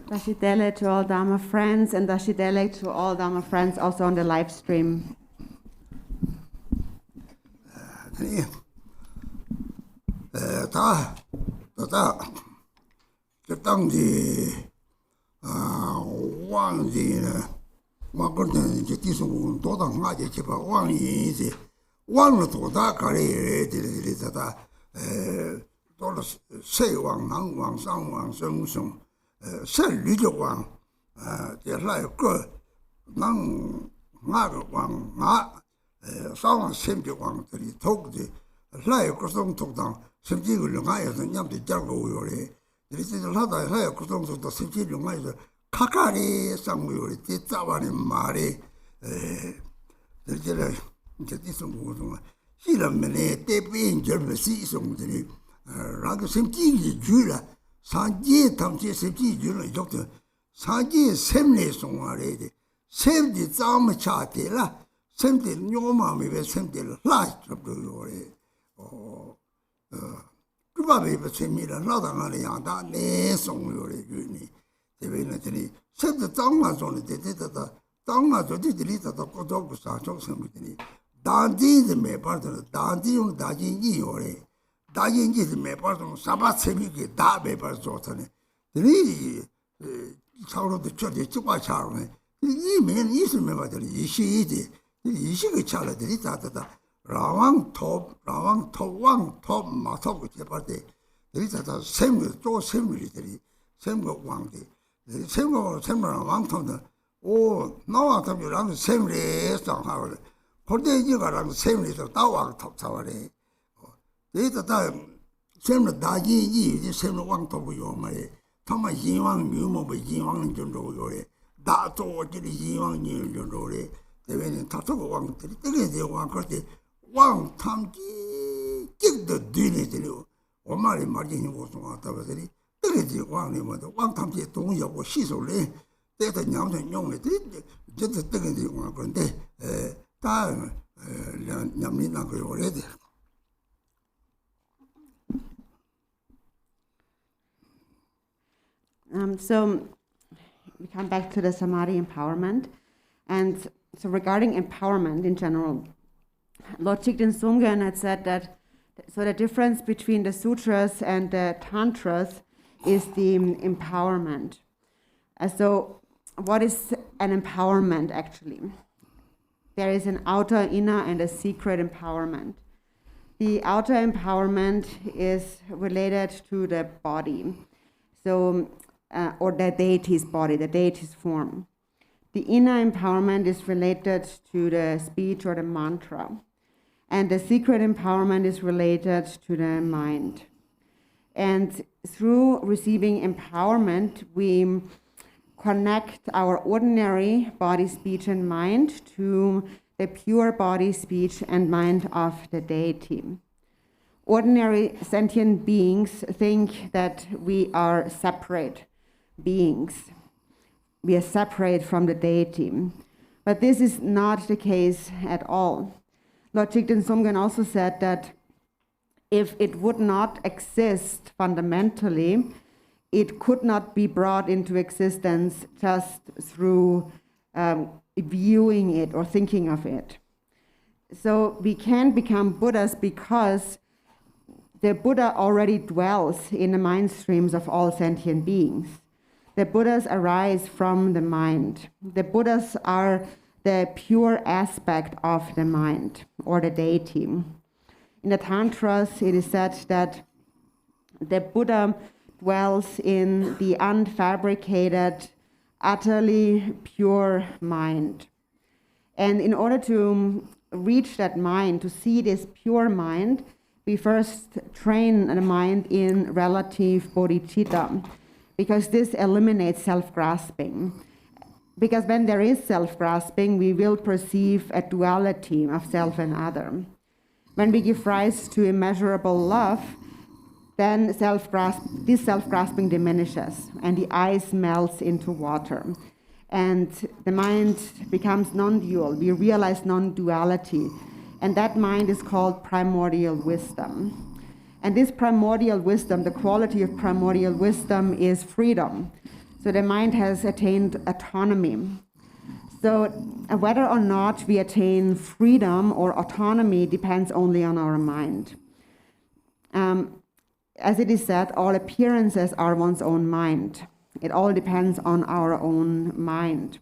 Dashidele to all Dharma friends, and Dashidele to all Dharma friends also on the live stream. So we come back to the Samadhi empowerment. And so regarding empowerment in general, Lord Thigden Sumgön had said that so the difference between the sutras and the tantras is the empowerment. So what is an empowerment actually? There is an outer, inner, and a secret empowerment. The outer empowerment is related to the body, so or the deity's body, the deity's form. The inner empowerment is related to the speech or the mantra. And the secret empowerment is related to the mind. And through receiving empowerment, we connect our ordinary body, speech, and mind to the pure body, speech, and mind of the deity. Ordinary sentient beings think that we are separate beings. We are separate from the deity. But this is not the case at all. Lord Thigden Sumgön also said that if it would not exist fundamentally, it could not be brought into existence just through viewing it or thinking of it. So we can become Buddhas because the Buddha already dwells in the mind streams of all sentient beings. The Buddhas arise from the mind. The Buddhas are the pure aspect of the mind or the deity. In the Tantras, it is said that the Buddha dwells in the unfabricated, utterly pure mind. And in order to reach that mind, to see this pure mind, we first train the mind in relative bodhicitta, because this eliminates self-grasping. Because when there is self-grasping, we will perceive a duality of self and other. When we give rise to immeasurable love, then this self-grasping diminishes, and the ice melts into water. And the mind becomes non-dual. We realize non-duality. And that mind is called primordial wisdom. And this primordial wisdom, the quality of primordial wisdom is freedom. So the mind has attained autonomy. So whether or not we attain freedom or autonomy depends only on our mind. As it is said, all appearances are one's own mind. It all depends on our own mind.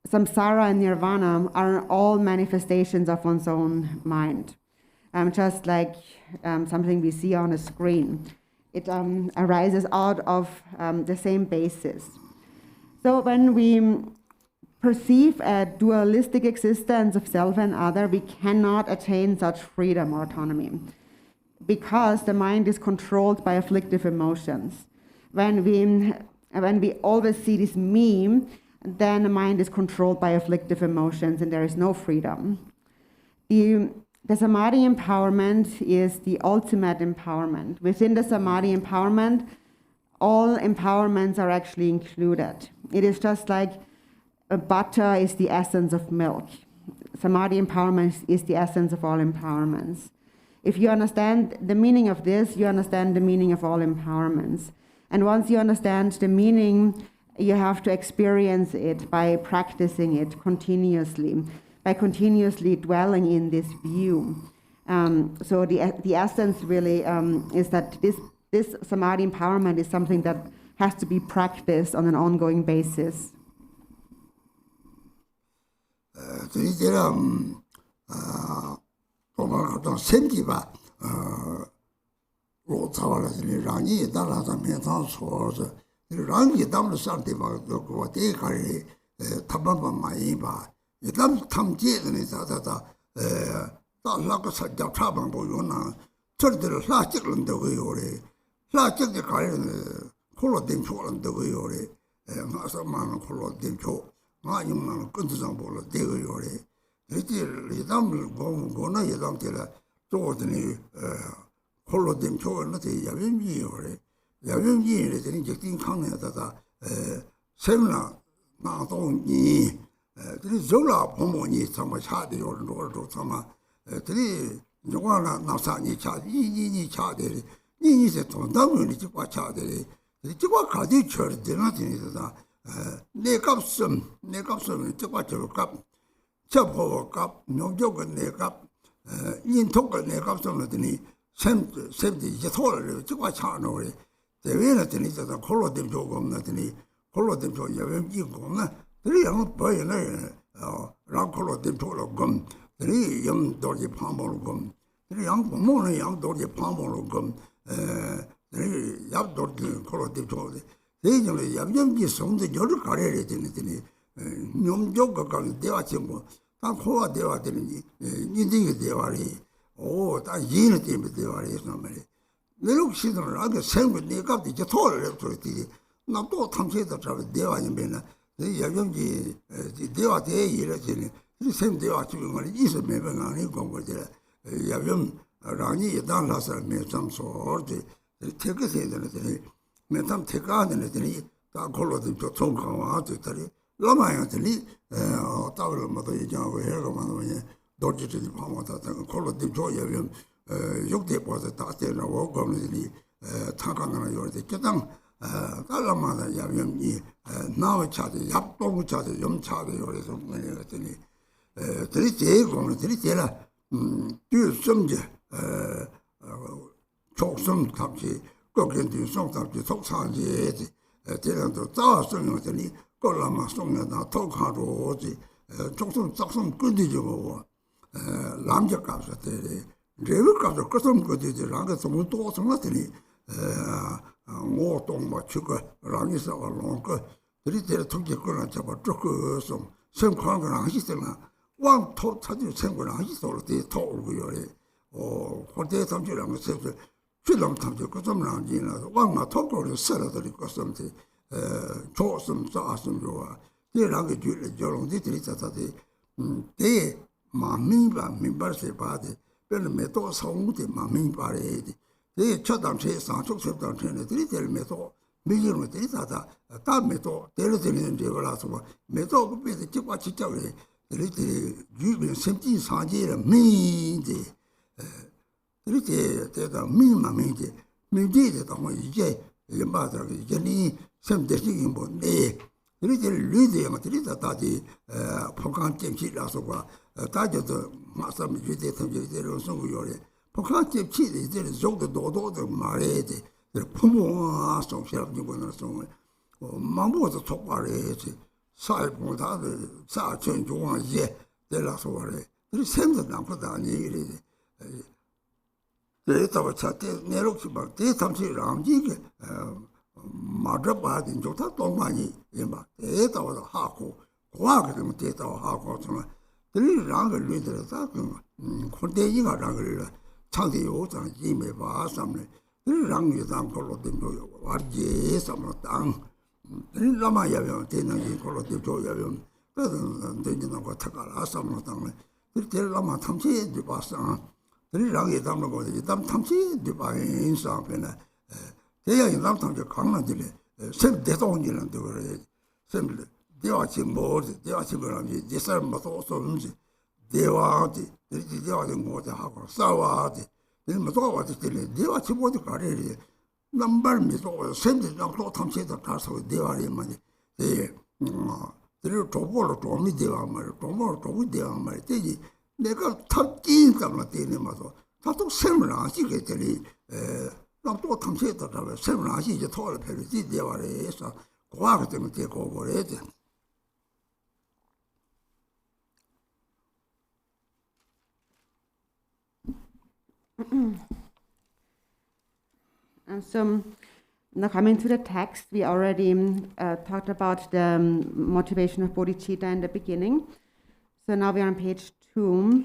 Samsara and nirvana are all manifestations of one's own mind, just like something we see on a screen. It arises out of the same basis. So when we perceive a dualistic existence of self and other, we cannot attain such freedom or autonomy, because the mind is controlled by afflictive emotions. When we always see this me, then the mind is controlled by afflictive emotions, and there is no freedom. The Samadhi empowerment is the ultimate empowerment. Within the Samadhi empowerment, all empowerments are actually included. It is just like butter is the essence of milk. Samadhi empowerment is the essence of all empowerments. If you understand the meaning of this, you understand the meaning of all empowerments. And once you understand the meaning, you have to experience it by practicing it continuously, by continuously dwelling in this view. So the essence really is that this Samadhi empowerment is something that has to be practiced on an ongoing basis. 레벨까지 그좀 거지지 라가 좀 도성한테니 뭐 동마 추가 라니서 얼lon거 들이들 통계 거나 잡아 조금 생각하는 하시잖아 왕토 찾을 생각을 하시도록 돼 토고요래 호대 담주랑 그래서 필름 담주 그좀 나지나 왕마 토고를 살아들이 것음지 조금 싸았음 좋아 이라게 줄래 저런데 들이자다데 대 마민바 민바세 바데 별로 메도 성무데 마민바레데 대 초담체 상속섭담체네 들이들 메도 미기로 들이자다 다음에도 데려드리는 데라서 메도 그베데 찍과 직접에 들이들 유빈 셈진 상제를 미데 이렇게 내가 미마민데 미데도 뭐 이게 연바다 이제니 셈대식이 뭐네 이렇게 리드가 들이다 다지 폭간 잼치라서가 다져도 마삼 유대 탐지대로 송고요래 폭간 잼치 이제 좀도 도도도 말해야지 부모와 송시랍니 거는 송 마모도 촉발해야지 살보다도 사천 중앙 이제 내라서 말해 이 셈도 남보다 아니 이래 데이터가 차때 내록지 막 데이터지 ram지게 마드바딘 좋다 동만이 이마 데이터도 하고 과학을 좀 데이터 하고 좀 들이랑을 리더다 그 콘데이가랑을 창대 요장 이메 봐삼네 들이랑 요장 걸로 된 거 와지 삼었당 들이라마야면 되는 게 걸로 된 조야면 그래서 되는 거 타가라 삼었당 들이라마 탐지 봐서 들이랑이 담는 거지 담 탐지 봐인 상편에 대야인 남탕제 강남들이 샘 대동이라는 데 그래 샘 대화치 뭐지 대화치 그러면 이 사람마다 없었는지 대화지 이렇게 대화지 뭐지 하고 싸워지 이러면 또 와지 들리 대화치 뭐지 가래리 남발 미소 샘들 남도 탐치다 가서 대화리만 예 그리고 도보로 도미 대화 말 도보로 도미 대화 말 되지 내가 탑긴 담아 되는 마도 다도 샘을 아시게 되리 또 탐색했다가 세분하시 이제 토를 펴지 대화에서 과학 때문에 되고 그래야 돼. And so now coming to the text, we already talked about the motivation of bodhicitta in the beginning. So now we are on page 2.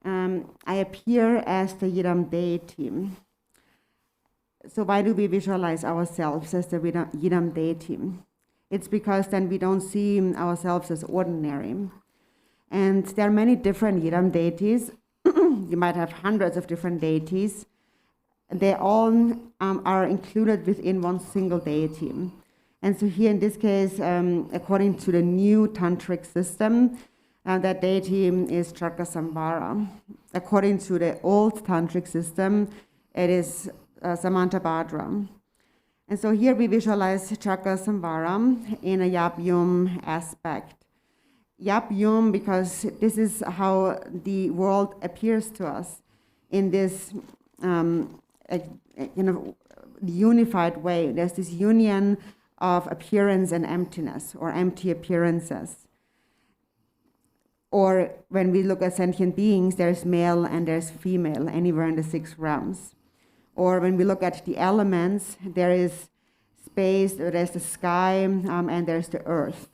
I appear as the Yidam deity. So why do we visualize ourselves as the Yidam deity? It's because then we don't see ourselves as ordinary. And there are many different Yidam deities. You might have hundreds of different deities. They all are included within one single deity. And so here in this case, according to the new tantric system, that deity is Chakra-samvara. According to the old tantric system, it is Samantabhadra. And so here we visualize Chakra-samvara in a Yab-yum aspect. Yab-yum because this is how the world appears to us in this unified way. There's this union of appearance and emptiness, or empty appearances. Or when we look at sentient beings, there's male and there's female, anywhere in the 6 realms. Or when we look at the elements, there is space, there's the sky, and there's the earth.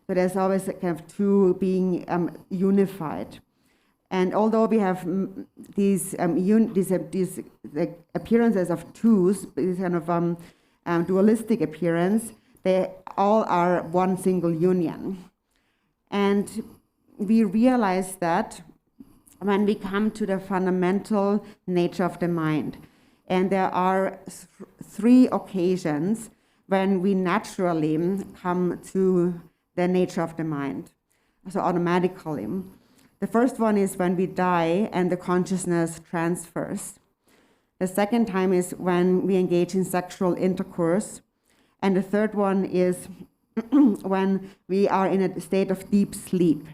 So there's always kind of two being unified. And although we have these appearances of twos, this kind of dualistic appearance, they all are one single union. And we realize that when we come to the fundamental nature of the mind. And there are 3 occasions when we naturally come to the nature of the mind, so automatically. The first one is when we die and the consciousness transfers. The second time is when we engage in sexual intercourse. And the third one is when we are in a state of deep sleep.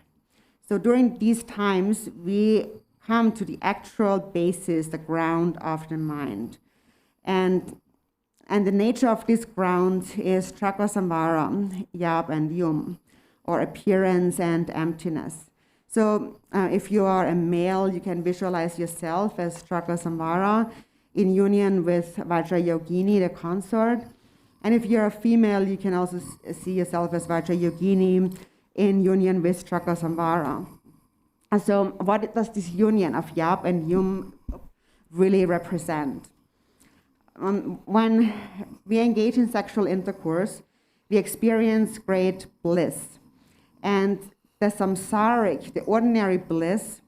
So during these times, we come to the actual basis, the ground of the mind. And the nature of this ground is Chakra-samvara, Yab and Yum, or appearance and emptiness. So if you are a male, you can visualize yourself as Chakra in union with Vajrayogini, the consort. And if you're a female, you can also see yourself as Vajrayogini in union with Chakra. And so what does this union of Yap and Yum really represent? When we engage in sexual intercourse, we experience great bliss. And the samsaric, the ordinary bliss,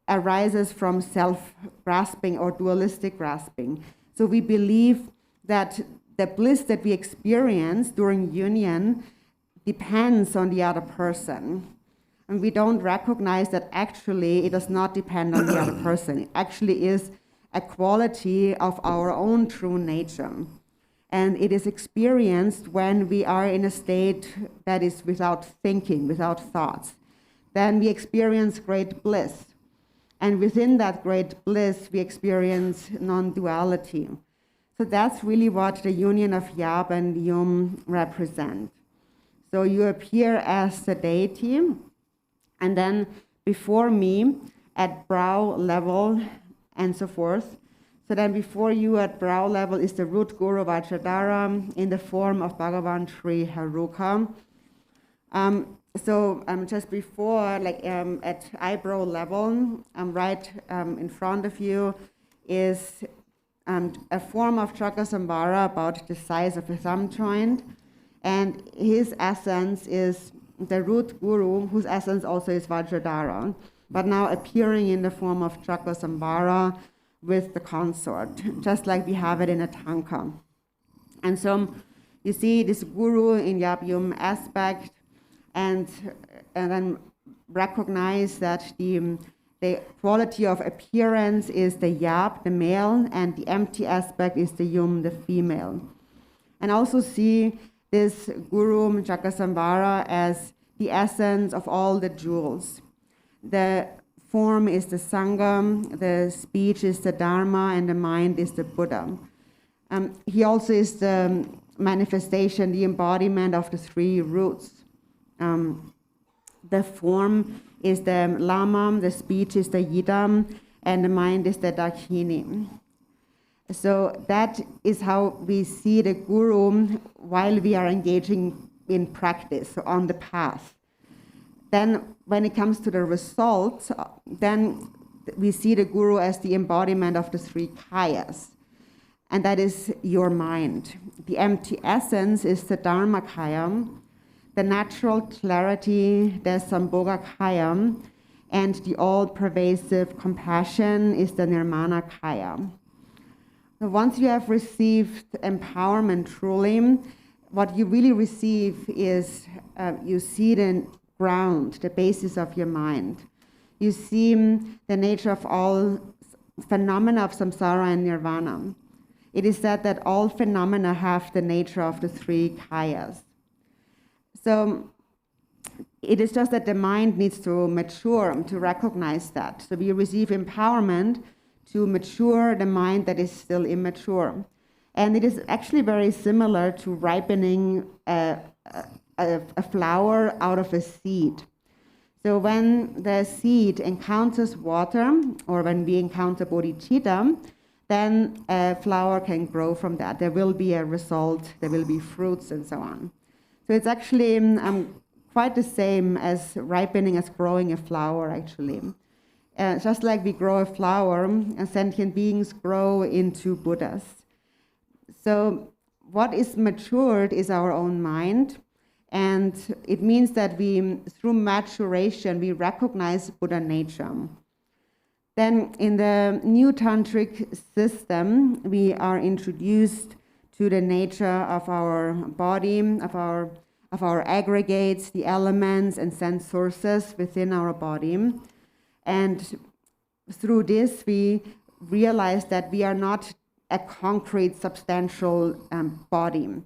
arises from self-grasping or dualistic grasping. So we believe that the bliss that we experience during union depends on the other person. And we don't recognize that actually it does not depend on the other person. It actually is a quality of our own true nature. And it is experienced when we are in a state that is without thinking, without thoughts. Then we experience great bliss. And within that great bliss, we experience non-duality. So that's really what the union of Yap and Yum represent. So you appear as the deity, and then before me, at brow level, and so forth. So then before you at brow level is the root guru Vajradhara in the form of Bhagavan Sri Haruka. Just before, at eyebrow level, right in front of you is a form of Chakra about the size of a thumb joint. And his essence is the root guru, whose essence also is Vajradhara, but now appearing in the form of Chakra with the consort, just like we have it in a tanka. And so you see this guru in Yap Yum aspect, and then recognize that the quality of appearance is the Yap, the male, and the empty aspect is the Yum, the female. And also see this guru Chakra as the essence of all the jewels. The form is the Sangha, the speech is the Dharma, and the mind is the Buddha. He also is the manifestation, the embodiment of the three roots. The form is the Lama, the speech is the Yidam, and the mind is the Dakini. So that is how we see the Guru while we are engaging in practice, on the path. Then when it comes to the result, then we see the Guru as the embodiment of the three kayas. And that is your mind. The empty essence is the Dharmakaya, the natural clarity, the Sambhogakaya, and the all-pervasive compassion is the Nirmanakaya. So once you have received empowerment truly, what you really receive is you see the ground, the basis of your mind. You see the nature of all phenomena of samsara and nirvana. It is said that all phenomena have the nature of the three kayas. So it is just that the mind needs to mature to recognize that. So we receive empowerment to mature the mind that is still immature. And it is actually very similar to ripening a flower out of a seed. So when the seed encounters water, or when we encounter bodhicitta, then a flower can grow from that. There will be a result, there will be fruits, and so on. So it's actually quite the same as ripening, as growing a flower, actually. Just like we grow a flower, and sentient beings grow into Buddhas. So what is matured is our own mind, and it means that we, through maturation, we recognize Buddha nature. Then in the new tantric system, we are introduced to the nature of our body, of our aggregates, the elements and sense sources within our body. And through this, we realize that we are not a concrete, substantial body.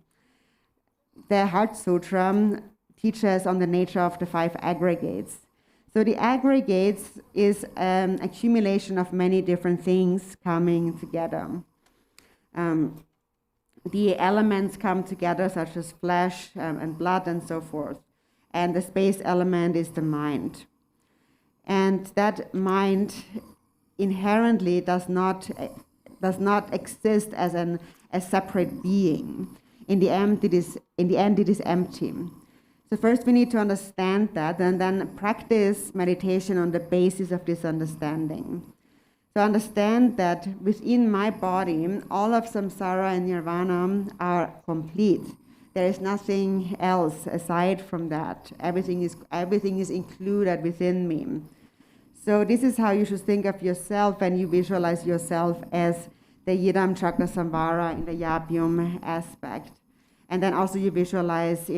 The Heart Sutra teaches on the nature of the 5 aggregates. So the aggregates is an accumulation of many different things coming together. The elements come together, such as flesh and blood and so forth. And the space element is the mind. And that mind inherently does not exist as a separate being. In the end, it is empty. So first we need to understand that, and then practice meditation on the basis of this understanding. So understand that within my body, all of samsara and nirvana are complete. There is nothing else aside from that. Everything is included within me. So this is how you should think of yourself when you visualize yourself as the Yidam Chakra Samvara in the Yabyum aspect. And then also you visualize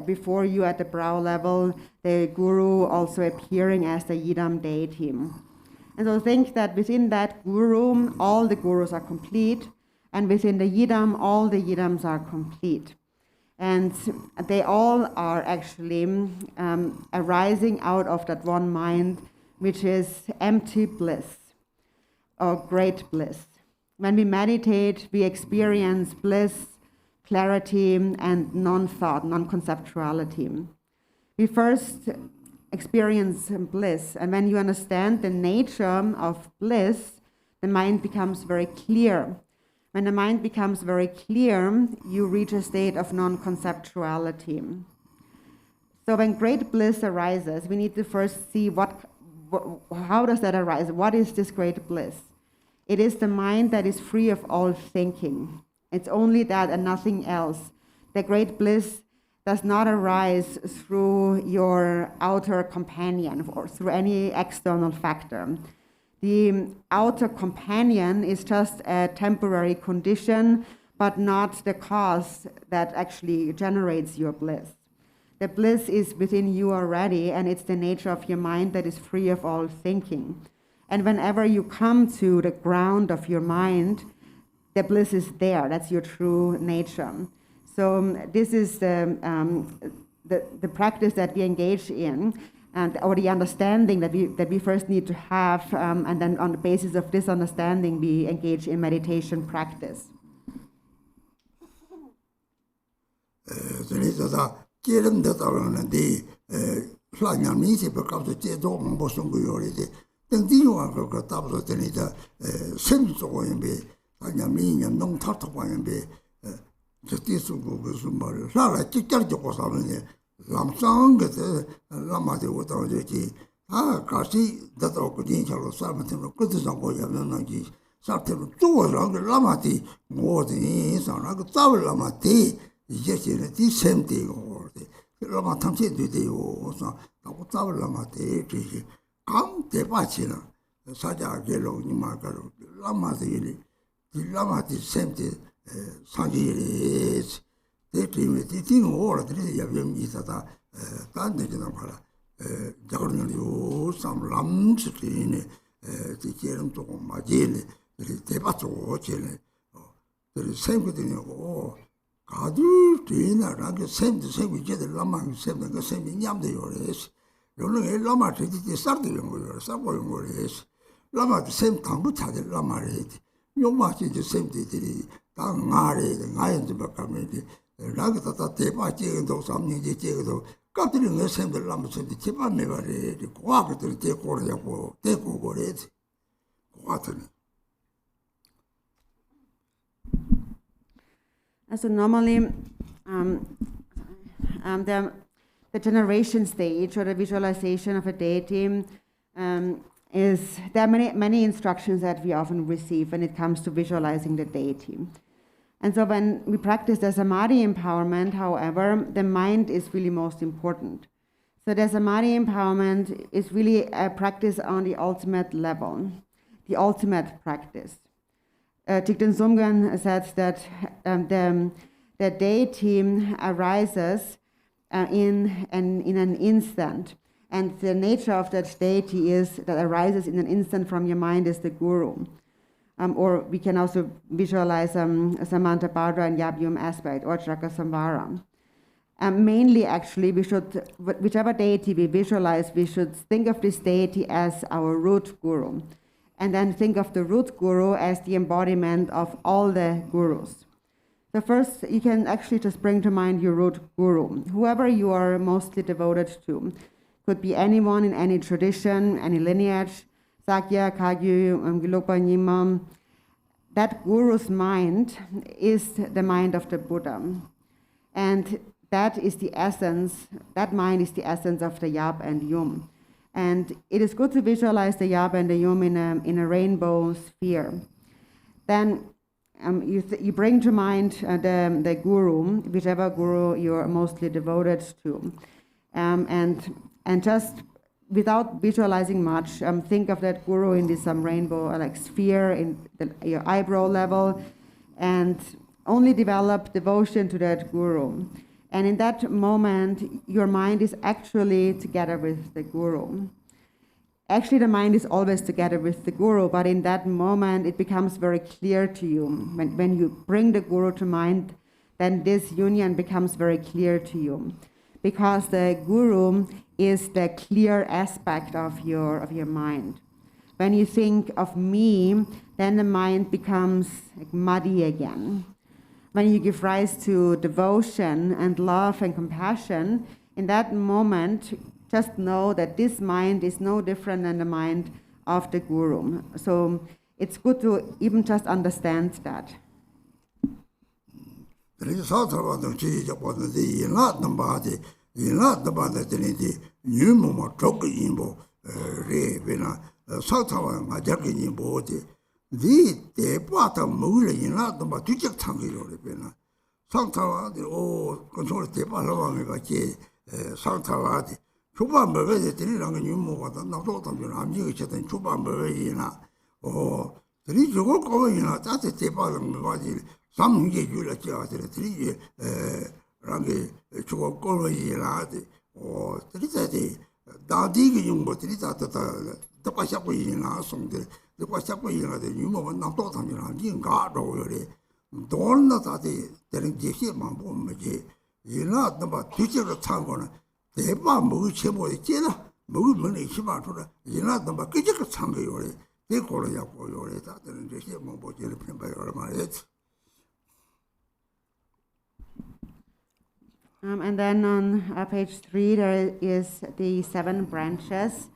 before you at the brow level, the Guru also appearing as the Yidam deity. And so think that within that Guru, all the Gurus are complete, and within the Yidam, all the Yidams are complete. And they all are actually arising out of that one mind, which is empty bliss, or great bliss. When we meditate, we experience bliss, clarity, and non-thought, non-conceptuality. We first experience bliss, and when you understand the nature of bliss, the mind becomes very clear. When the mind becomes very clear, you reach a state of non-conceptuality. So when great bliss arises, we need to first see how does that arise? What is this great bliss? It is the mind that is free of all thinking. It's only that and nothing else. The great bliss does not arise through your outer companion or through any external factor. The outer companion is just a temporary condition, but not the cause that actually generates your bliss. The bliss is within you already, and it's the nature of your mind that is free of all thinking. And whenever you come to the ground of your mind, the bliss is there. That's your true nature. So this is the practice that we engage in, or the understanding that we first need to have, and then on the basis of this understanding, we engage in meditation practice. So normally, the generation stage or the visualization of a deity there are many instructions that we often receive when it comes to visualizing the deity. And so when we practice the Samadhi empowerment, however, the mind is really most important. So the Samadhi empowerment is really a practice on the ultimate level, the ultimate practice. Thich Nhat said that the deity arises in an instant. And the nature of that deity that arises in an instant from your mind is the Guru. Or we can also visualize Samanta Bhadra and Yabyum aspect, or Chakra Samvara. Mainly, actually, we should, whichever deity we visualize, we should think of this deity as our root Guru. And then think of the root Guru as the embodiment of all the Gurus. So first, you can actually just bring to mind your root Guru, whoever you are mostly devoted to. Could be anyone in any tradition, any lineage, Sakya, Kagyu, Gelugpa Nyingma. That guru's mind is the mind of the Buddha. And that is the essence, that mind is the essence of the Yab and Yum. And it is good to visualize the Yab and the Yum in a rainbow sphere. Then you bring to mind the guru, whichever guru you're mostly devoted to. And just without visualizing much, think of that guru in this rainbow like sphere in your eyebrow level, and only develop devotion to that guru. And in that moment, your mind is actually together with the guru. Actually, the mind is always together with the guru, but in that moment, it becomes very clear to you. When you bring the guru to mind, then this union becomes very clear to you. Because the guru is the clear aspect of your mind. When you think of me, then the mind becomes like muddy again. When you give rise to devotion and love and compassion, in that moment, just know that this mind is no different than the mind of the guru. So it's good to even just understand that. And then on page 3, there is the 7 branches,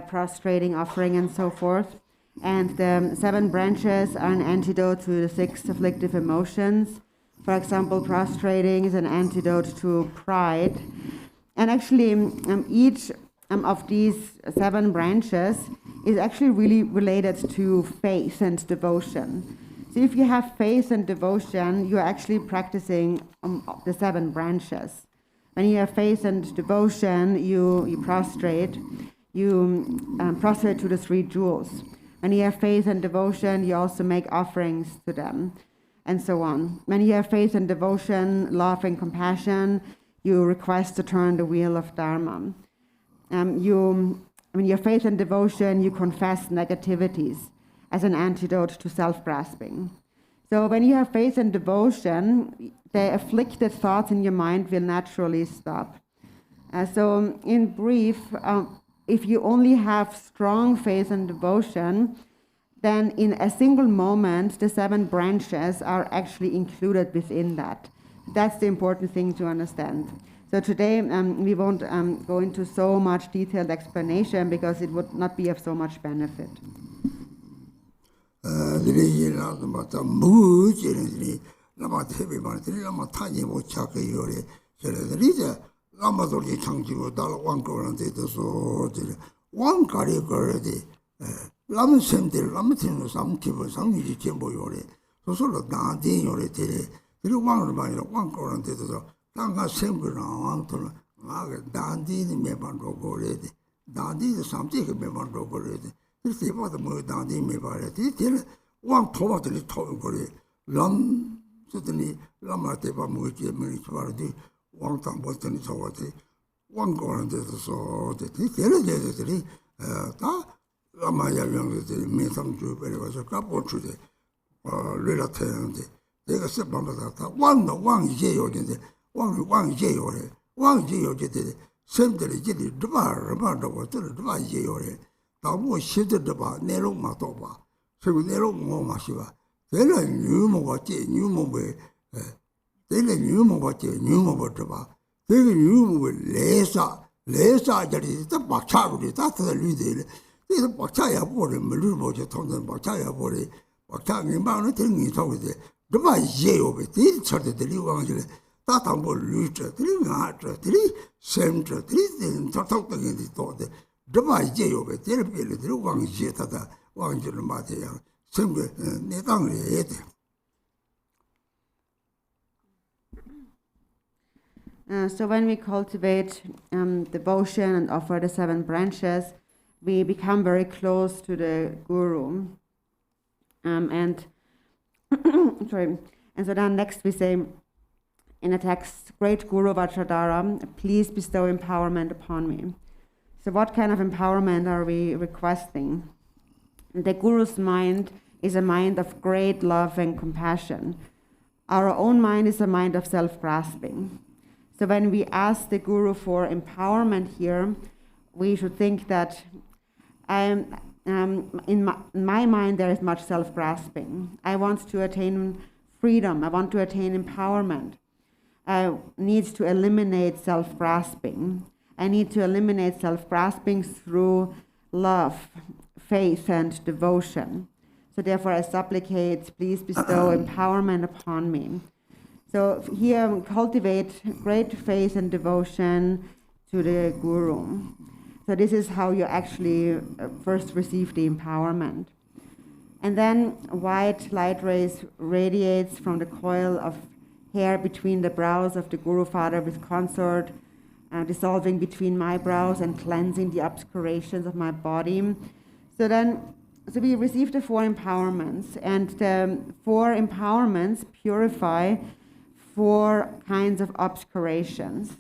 prostrating, offering, and so forth. And the 7 branches are an antidote to the 6 afflictive emotions. For example, prostrating is an antidote to pride. And actually, each of these 7 branches is actually really related to faith and devotion. So if you have faith and devotion, you're actually practicing the 7 branches. When you have faith and devotion, you prostrate. You prostrate to the 3 jewels. When you have faith and devotion, you also make offerings to them, and so on. When you have faith and devotion, love and compassion, you request to turn the wheel of Dharma. When you have faith and devotion, you confess negativities as an antidote to self-grasping. So when you have faith and devotion, the afflicted thoughts in your mind will naturally stop. So in brief, if you only have strong faith and devotion, then in a single moment, the 7 branches are actually included within that. That's the important thing to understand. So today, we won't go into so much detailed explanation because it would not be of so much benefit. 레사자리 딱 박차고리 따뜻한 리들 이거 박차야 버리 물을 보죠 통전 박차야 버리 박차기 마음에 드는 게 저거지 그만 이제요 이 처들이 왕실 따당보 루트들이 나트들이 셈트들이 저쪽들이 또데 그만 이제요 데르벨들이 왕실다다 왕실을 맞아야 sembe ne tang le de. So when we cultivate devotion and offer the 7 branches, we become very close to the Guru. And sorry. And so then next we say in a text, Great Guru Vajradhara, please bestow empowerment upon me. So what kind of empowerment are we requesting? The Guru's mind is a mind of great love and compassion. Our own mind is a mind of self-grasping. So when we ask the Guru for empowerment here, we should think that in my mind there is much self-grasping. I want to attain freedom. I want to attain empowerment. I need to eliminate self-grasping. I need to eliminate self-grasping through love, faith, and devotion. So therefore I supplicate, please bestow empowerment upon me. So here cultivate great faith and devotion to the Guru. So this is how you actually first receive the empowerment. And then white light rays radiates from the coil of hair between the brows of the Guru Father with consort, dissolving between my brows and cleansing the obscurations of my body. So we receive the 4 empowerments, and the 4 empowerments purify 4 kinds of obscurations.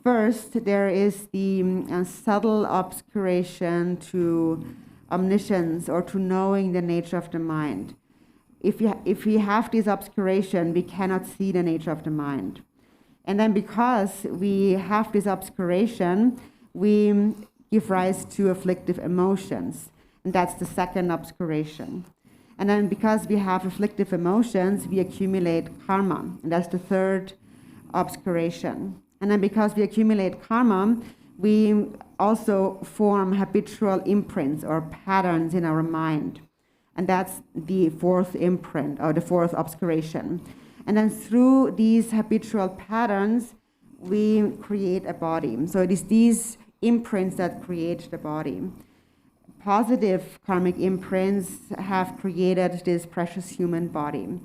First, there is the subtle obscuration to omniscience or to knowing the nature of the mind. If we have this obscuration, we cannot see the nature of the mind. And then because we have this obscuration, we give rise to afflictive emotions. And that's the second obscuration. And then because we have afflictive emotions, we accumulate karma. And that's the third obscuration. And then because we accumulate karma, we also form habitual imprints or patterns in our mind. And that's the 4th imprint, or the 4th obscuration. And then through these habitual patterns, we create a body. So it is these imprints that create the body. Positive karmic imprints have created this precious human body.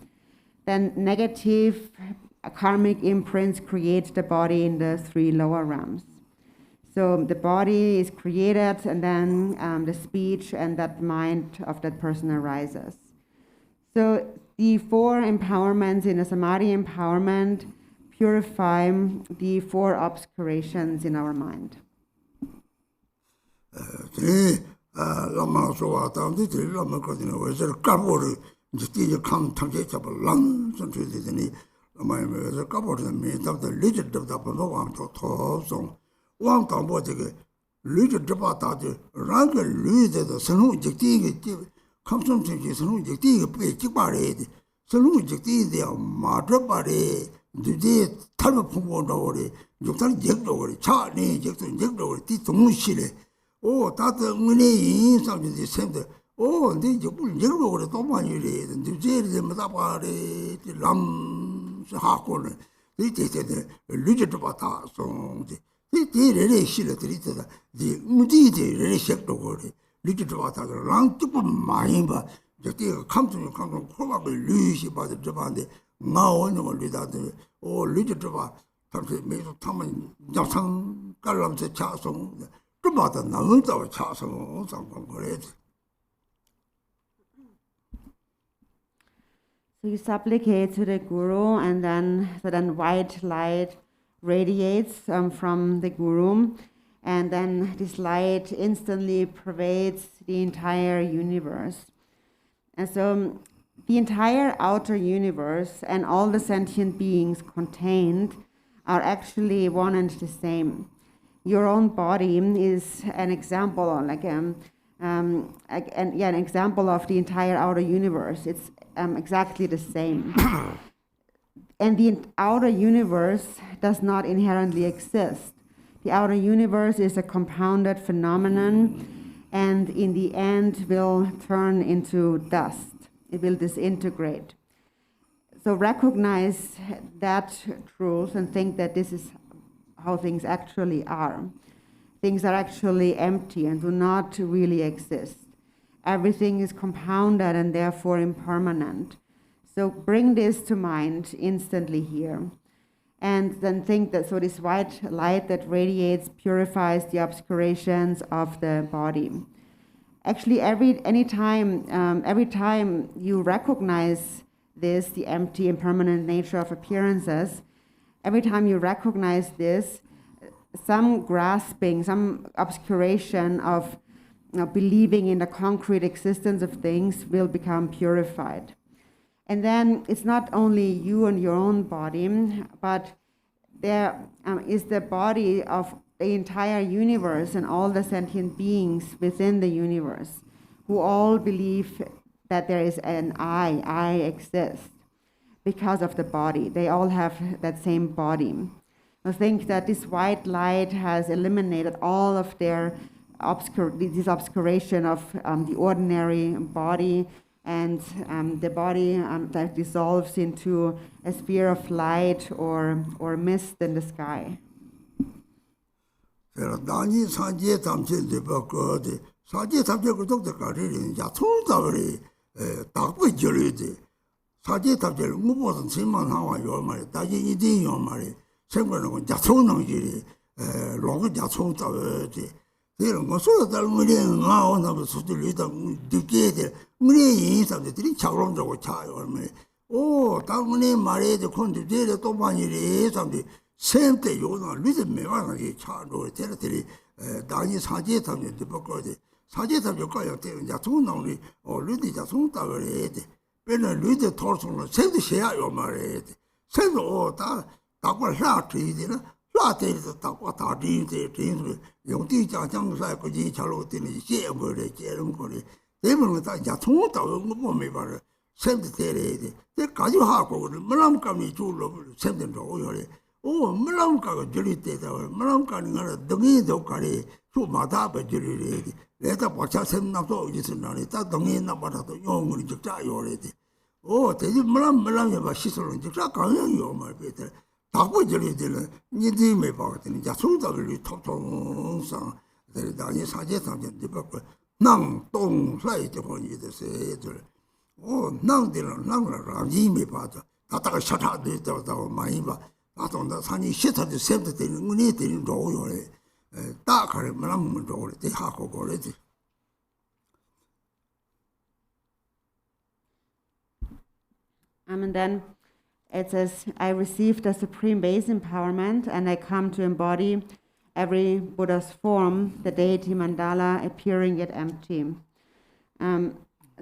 Then negative karmic imprints create the body in the 3 lower realms. So the body is created, and then the speech and that mind of that person arises. So the 4 empowerments in a Samadhi empowerment purify the 4 obscurations in our mind. Lama sowa tamdi tiri lama kodina wazir kabori jiti kam tangche chaba lam sanchu dini lama wazir kabori mi tabda lijit dabda pama wang to song wang tambo jige lijit dabba taji rangi luide da sanu jikti kamsam chenji sanu jikti pe jikpa re sanu jikti de ma dabba re duje talma pungbo ndawari yuktan jikdawari cha ni jikdawari ti tungshile 오 다들 문에 인상이 생데 오 근데 이제 물려고 그래 또 많이 이래 근데 제일 못 봐래 람 하고는 이제 루지도 봤다 송데 이래래 실들이 있다 이 무디데 레식도 그래 루지도 봤다 랑 조금 많이 봐 저기 감정 코박을 루시 봐도 저반데 나오는 걸 리다들 오 루지도 봐 tamsi meso taman jasang kalam se chasong tumata nang tawa chasong sangpang korete. So you supplicate to the Guru, and then white light radiates from the Guru, and then this light instantly pervades the entire universe. And so the entire outer universe and all the sentient beings contained are actually one and the same. Your own body is an example, an example of the entire outer universe. It's exactly the same. And the outer universe does not inherently exist, The outer universe is a compounded phenomenon, and in the end will turn into dust. It will disintegrate. So recognize that truth and think that this is how things actually are. Things are actually empty and do not really exist. Everything is compounded and therefore impermanent. So bring this to mind instantly here. And then think that, so this white light that radiates purifies the obscurations of the body. Actually, every time you recognize this, the empty, impermanent nature of appearances, every time you recognize this, some grasping, some obscuration of believing in the concrete existence of things will become purified. And then it's not only you and your own body, but there is the body of the entire universe and all the sentient beings within the universe who all believe that there is an I exist because of the body. They all have that same body. I think that this white light has eliminated all of their this obscuration of the ordinary body, and the body that dissolves into a sphere of light or mist in the sky. Oh, 당근에 말해도 콘디데를 또 많이 해 삼디 샘때 요나 리드 메가나게 차로 테레테리 다니 사제 탐에 되버거지 사제 탐 효과야 되는 야 총나오니 리드 자 총다를 해야지 배는 리드 토르송을 샘도 해야 요 말해야지 샘도 다 다과 하트이되나 라테도 다과 다디데 딩 용디 자장사 거지 잘로 되는 제거래 제름 거래 대부분 다야 총다를 뭐 메바를 샘도 때려야지 내 가지고 하고 물람감이 줄로 샘도 오요래 오 물람가가 저리 때다 물람가는 거는 등이도 가리 수마다 버지리래 내가 박차 샘나도 있으나니 다 등이 나봐도 용을 적자 요래지 오 대지 물람이 봐 시설은 적자 강연이요 말 베터 다고 저리 되는 니들이 매 봐거든 자 송다를 톡톡상 대단히 사제 상전 되고 낭동 사이도 거기 됐어요 오 낭들은 낭라지 봐도 다다가 샤타도 있다고 많이 봐 나도 산이 시타도 샘도 되는 문이 되는 로요래 딱 가려 말하면 로래 대 하고 거래지 And then it says, I received the supreme base empowerment and I come to embody every Buddha's form, the deity mandala appearing yet empty.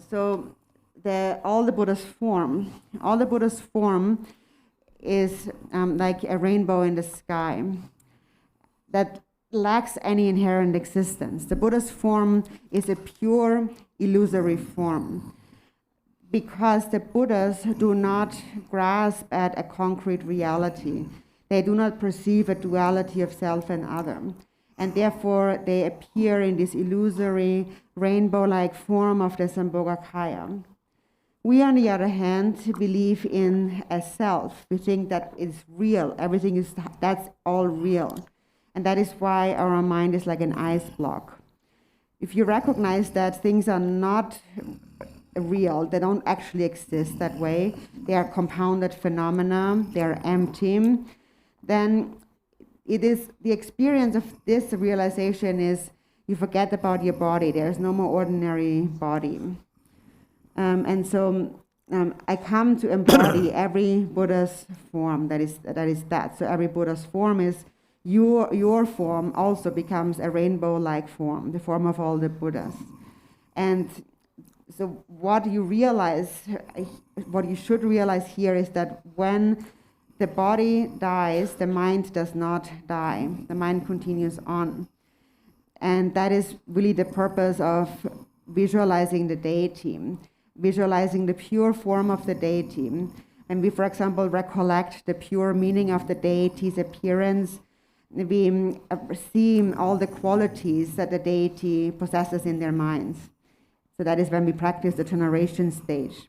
So all the Buddha's form is like a rainbow in the sky that lacks any inherent existence. The Buddha's form is a pure illusory form because the Buddhas do not grasp at a concrete reality. They do not perceive a duality of self and other. And therefore they appear in this illusory rainbow-like form of the Sambhogakaya. We, on the other hand, believe in a self. We think that it's real. That's all real. And that is why our mind is like an ice block. If you recognize that things are not real, they don't actually exist that way, they are compounded phenomena, they are empty, then it is the experience of this realization is you forget about your body. There's no more ordinary body. And so I come to embody every Buddha's form. That is that. So every Buddha's form is your form also becomes a rainbow-like form, the form of all the Buddhas. And so what you should realize here is that when the body dies, the mind does not die. The mind continues on. And that is really the purpose of visualizing the deity. Visualizing the pure form of the deity. And we, for example, recollect the pure meaning of the deity's appearance, we see all the qualities that the deity possesses in their minds. So that is when we practice the generation stage.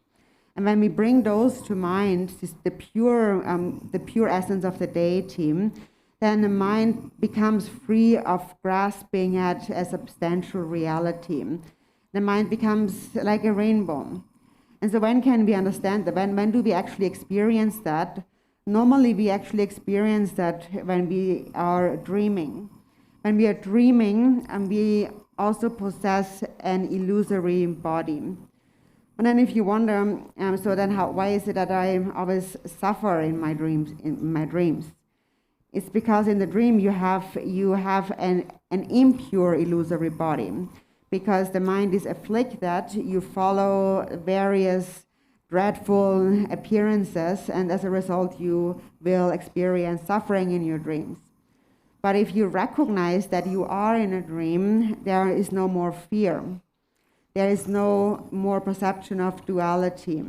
And when we bring those to mind, the pure essence of the deity, then the mind becomes free of grasping at a substantial reality. The mind becomes like a rainbow. And so when can we understand that? When do we actually experience that? Normally we actually experience that when we are dreaming. When we are dreaming, and we also possess an illusory body. And then if you wonder, so then why is it that I always suffer in my dreams? It's because in the dream you have an impure illusory body, because the mind is afflicted. You follow various dreadful appearances, and as a result you will experience suffering in your dreams. But if you recognize that you are in a dream, there is no more fear. There is no more perception of duality.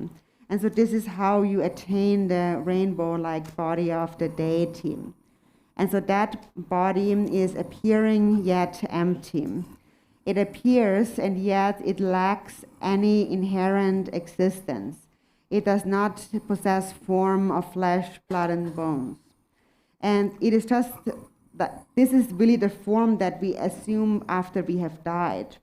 And so this is how you attain the rainbow-like body of the deity. And so that body is appearing yet empty. It appears and yet it lacks any inherent existence. It does not possess form of flesh, blood, and bones. And it is just that this is really the form that we assume after we have died.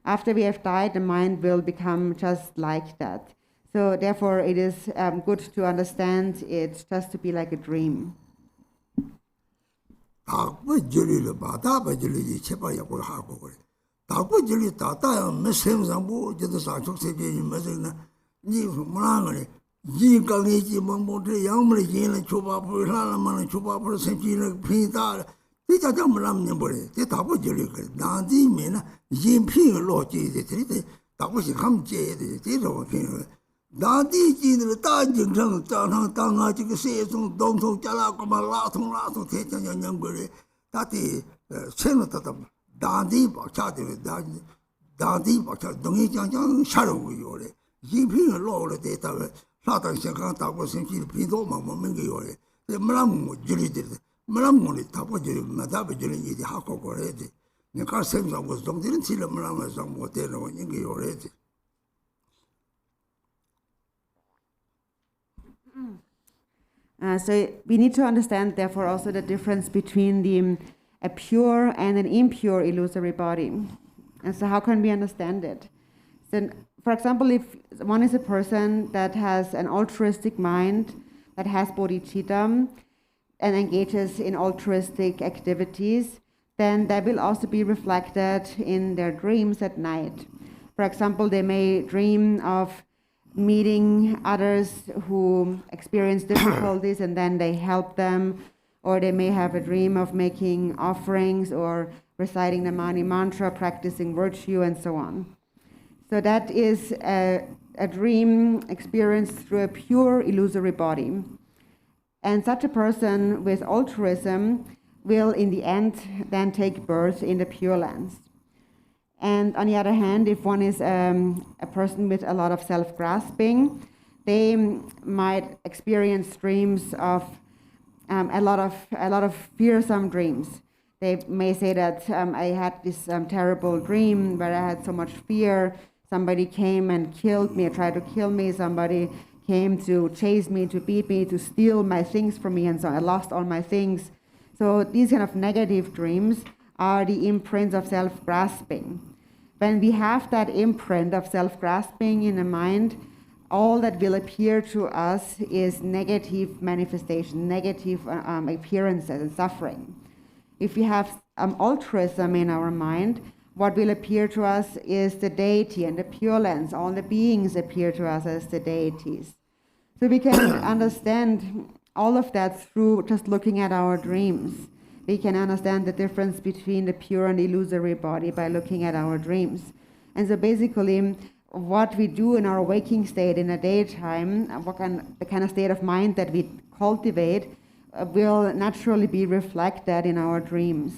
After we have died, the mind will become just like that. So therefore, it is good to understand it just to be like a dream. So we need to understand, therefore, also the difference between a pure and an impure illusory body. And so how can we understand it? So, for example, if one is a person that has an altruistic mind, that has bodhicitta, and engages in altruistic activities, then that will also be reflected in their dreams at night. For example, they may dream of meeting others who experience difficulties and then they help them, or they may have a dream of making offerings or reciting the Mani mantra, practicing virtue, and so on. So that is a dream experienced through a pure illusory body. And such a person with altruism will in the end then take birth in the Pure Lands. And on the other hand, if one is a person with a lot of self-grasping, they might experience dreams of a lot of fearsome dreams. They may say that I had this terrible dream where I had so much fear. Somebody came and killed me, or tried to kill me. Somebody came to chase me, to beat me, to steal my things from me, and so I lost all my things. So these kind of negative dreams are the imprints of self-grasping. When we have that imprint of self-grasping in the mind, all that will appear to us is negative manifestation, negative appearances and suffering. If we have altruism in our mind, what will appear to us is the deity and the Pure Lands. All the beings appear to us as the deities. So we can understand all of that through just looking at our dreams. We can understand the difference between the pure and illusory body by looking at our dreams. And so basically, what we do in our waking state in the daytime, the kind of state of mind that we cultivate, will naturally be reflected in our dreams.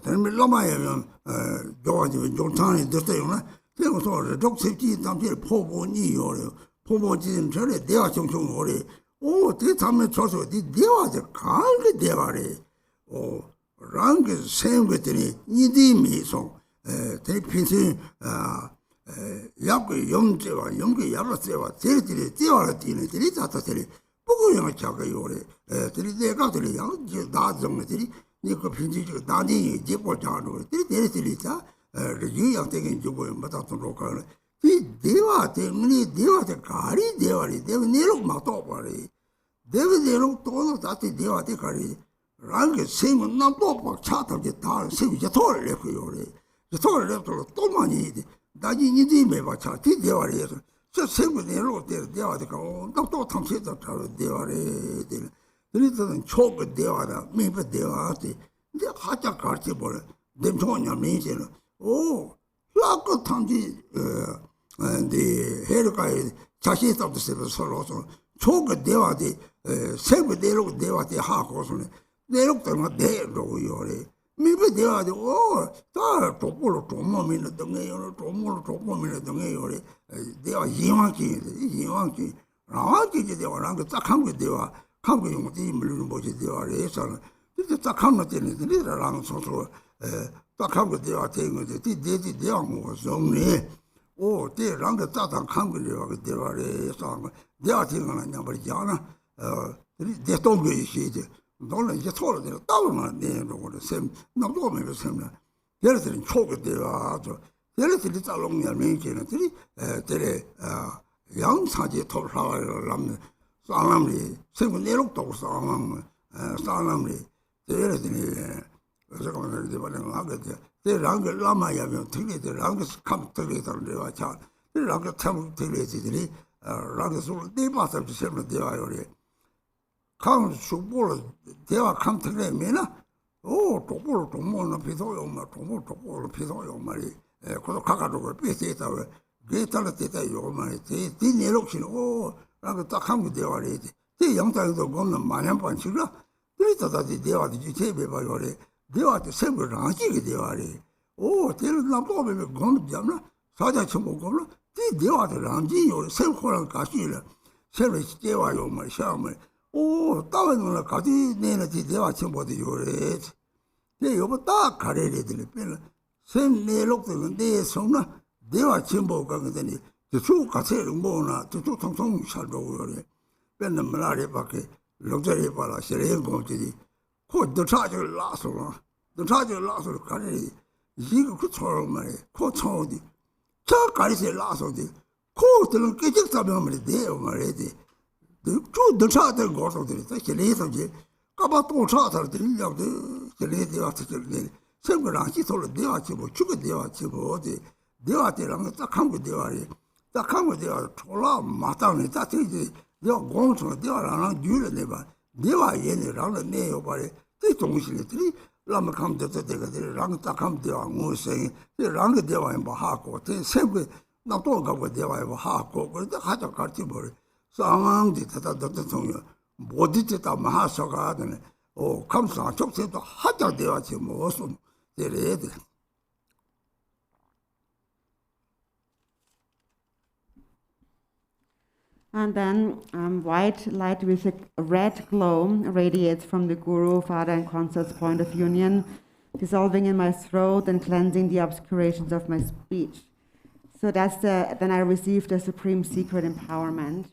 termi lamaya면 joaji jontani dostayona tengo so rok septi tamje pobo ni yore pobo jin chole dewa chongchong ore o te tamme choso di dewa de kange dewa re o rang semge teni nidi mi so te pinsin 약의 영제와 영의 야라세와 제들이 뛰어라 뛰는 들이 자타들이 보고 영어 자가 요래 들이 내가 들이 양 나정들이 니그 빈지가 나니 제보 자로 들이 자 유양 되게 주고 맞다던 로컬 이 대화 때문에 대화에 가리 대화리 대화 내로 맞도 버리 대화 내로 또 다시 대화에 가리 랑게 세면 남도 막 차답게 다 세우지 돌려 그 요래 돌려 또 많이 다지 니지 매바차 티 대화리에서 저 세분내로 대화가 또 탐색도 잘 대화래 그래서 초그 대화다 매번 대화한테 이제 하자 같이 보래 냄초냐 메이제는 오 라고 탐지 근데 해르가에 자신있다고 서로 초그 대화대 세분내로 대화대 하고서는 내lok도 내로 요래 매번 대화대 다 도보로 도모미는 등에요 도모로 도모미는 등에요 대화 이왕기 나와지게 대화랑 딱 한거 대화 한거 용어들이 물론 뭐지 대화에서는 이제 딱 한거 되는 데랑 서로 딱 한거 대화 되는 거지 대지 대화 뭐 정리 오 대랑 딱딱 한거 대화에서 대화 되는 거는 그냥 버리잖아 대 동교의 시제 너는 이제 서로 내가 따로만 내놓고 셈 너도 오면 셈나 얘네들은 초가 되어 얘네들이 따롱이야 메이지는들이 데레 양사지 토라를 남는 사람이 세분 내록도 사람이 얘네들이 그래서 그런 데 말은 하게 돼 대랑을 라마야면 되게 랑을 감 되게 되는 자 랑을 참 되게지들이 랑을 술 대바서 셈을 되어요 강 수보를 대화 감틀에 메나 오 도보로 도모는 비도요 마 도보로 비도요 말이 그거 가가지고 비슷했다 왜 게탈을 때요 말이 이 내록신 오 라고 딱 한거 대화를 이 영상에도 보면 많은 반식이라 그래서 다시 대화도 제배 봐요래 대화도 생을 하시게 대화래 오 대를 남도면 건 잡나 사자 첨고 거는 이 대화도 남지요 생코랑 가시라 새로 대화요 말 샤말 오, 따위는 가지 내는 대화 첨보도 요래. 내 여보 딱 가래래들 빼는 샘 내록들은 내 성나 대화 첨보가 그더니 저 가세를 뭐나 저 통통 살고 요래. 빼는 말에 밖에 럭저리 봐라 시레인 공지디. 코 차지를 나서 가래. 이거 그 처럼 말이 코 처어디. 저 가리세 나서디. 코들은 깨적사면 말이 돼요 말이지. 저 차들 거서들이 저래서지 까봐 또 차들이 려도 저래서 왔을 때 생각을 시설을 내와지 뭐 죽어 내와지 뭐 어디 내와지랑 딱 한거 내와리 딱 한거 내와 졸라 마땅히 딱 되지 내가 공처럼 내와랑 뉴를 내봐 내와 얘네랑 내요 말이 그 동시들이 라면 감도 되거든 딱 하면 되와 무슨 랑 대화에 뭐 하고 그 생각 나도 가고 대화에 뭐 하고 그래도 하자 같이 뭘 상황이 다다다다 통요 모두들 다 마하서가 하더니 감사 적세도 하자 되었지 무슨 이래야 돼. And then white light with a red glow radiates from the Guru, Father, and Consort's point of union, dissolving in my throat and cleansing the obscurations of my speech. So then I received the supreme secret empowerment.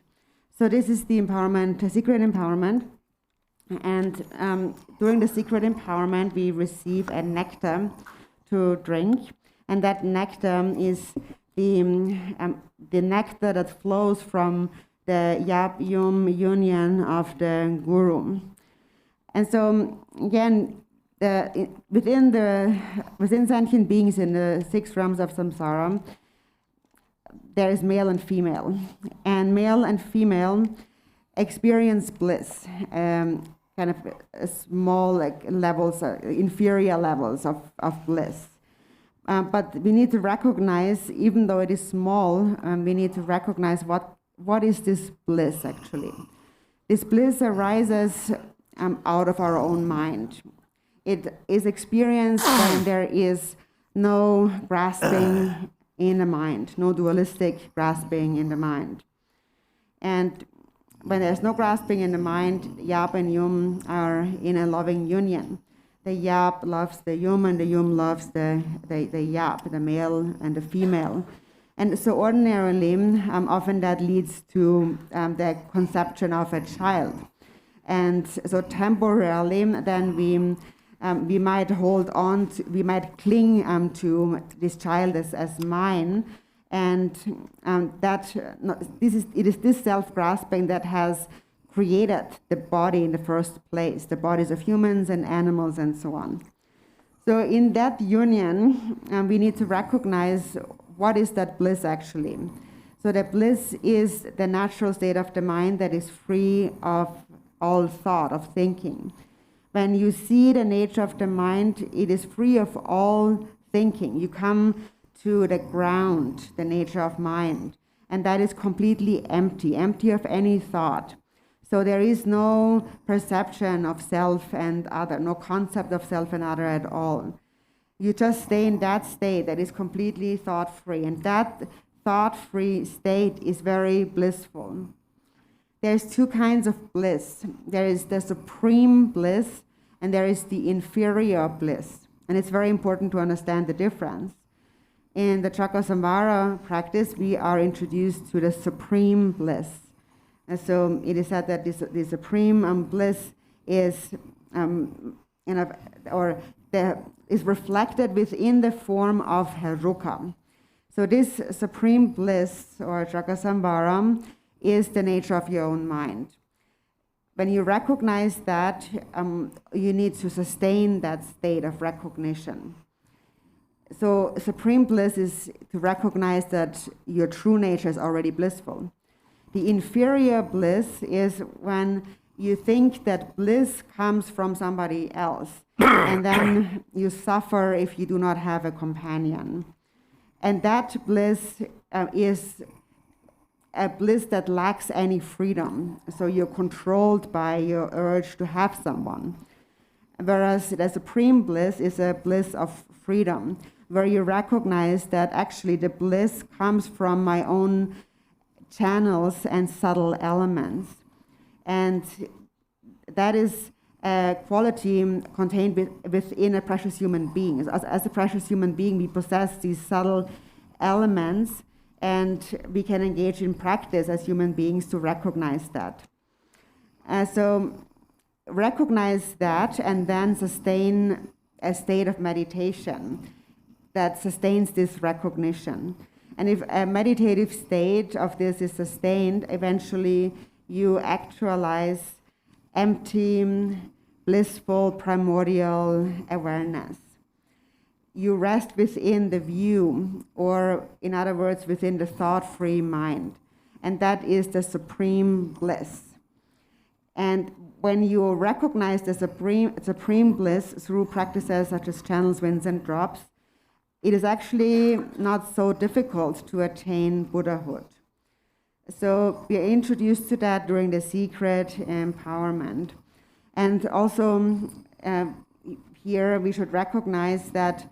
So this is the empowerment, the secret empowerment. And during the secret empowerment, we receive a nectar to drink. And that nectar is the nectar that flows from the Yab-Yum union of the Guru. And so, again, within sentient beings in the 6 realms of samsara, there is male and female. And male and female experience bliss, kind of small levels, inferior levels of bliss. But we need to recognize, even though it is small, we need to recognize what is this bliss actually. This bliss arises out of our own mind. it is experienced when there is no grasping in the mind, no dualistic grasping in the mind. And when there's no grasping in the mind, Yap and Yum are in a loving union. The Yap loves the Yum, and the Yum loves the Yap, the male and the female. And so ordinarily, often that leads to the conception of a child. And so temporarily, then we might hold on, we might cling to this child as mine, and it is this self-grasping that has created the body in the first place, the bodies of humans and animals and so on. So in that union, we need to recognize what is that bliss actually. So the bliss is the natural state of the mind that is free of all thought, of thinking. When you see the nature of the mind, it is free of all thinking. You come to the ground, the nature of mind, and that is completely empty of any thought. So there is no perception of self and other, no concept of self and other at all. You just stay in that state that is completely thought-free, and that thought-free state is very blissful. There's two kinds of bliss. There is the supreme bliss, and there is the inferior bliss. And it's very important to understand the difference. In the Chakra-samvara practice, we are introduced to the supreme bliss. And so it is said that the supreme bliss is is reflected within the form of Heruka. So this supreme bliss, or Chakra-samvara, is the nature of your own mind. When you recognize that, you need to sustain that state of recognition. So supreme bliss is to recognize that your true nature is already blissful. The inferior bliss is when you think that bliss comes from somebody else, and then you suffer if you do not have a companion. And that bliss is a bliss that lacks any freedom. So you're controlled by your urge to have someone. Whereas the supreme bliss is a bliss of freedom, where you recognize that actually the bliss comes from my own channels and subtle elements. And that is a quality contained within a precious human being. As a precious human being, we possess these subtle elements, and we can engage in practice as human beings to recognize that. So recognize that, and then sustain a state of meditation that sustains this recognition. And if a meditative state of this is sustained, eventually you actualize empty, blissful, primordial awareness. You rest within the view, or in other words, within the thought-free mind. And that is the supreme bliss. And when you recognize the supreme bliss through practices such as channels, winds, and drops, it is actually not so difficult to attain Buddhahood. So we are introduced to that during the secret empowerment. And also here we should recognize that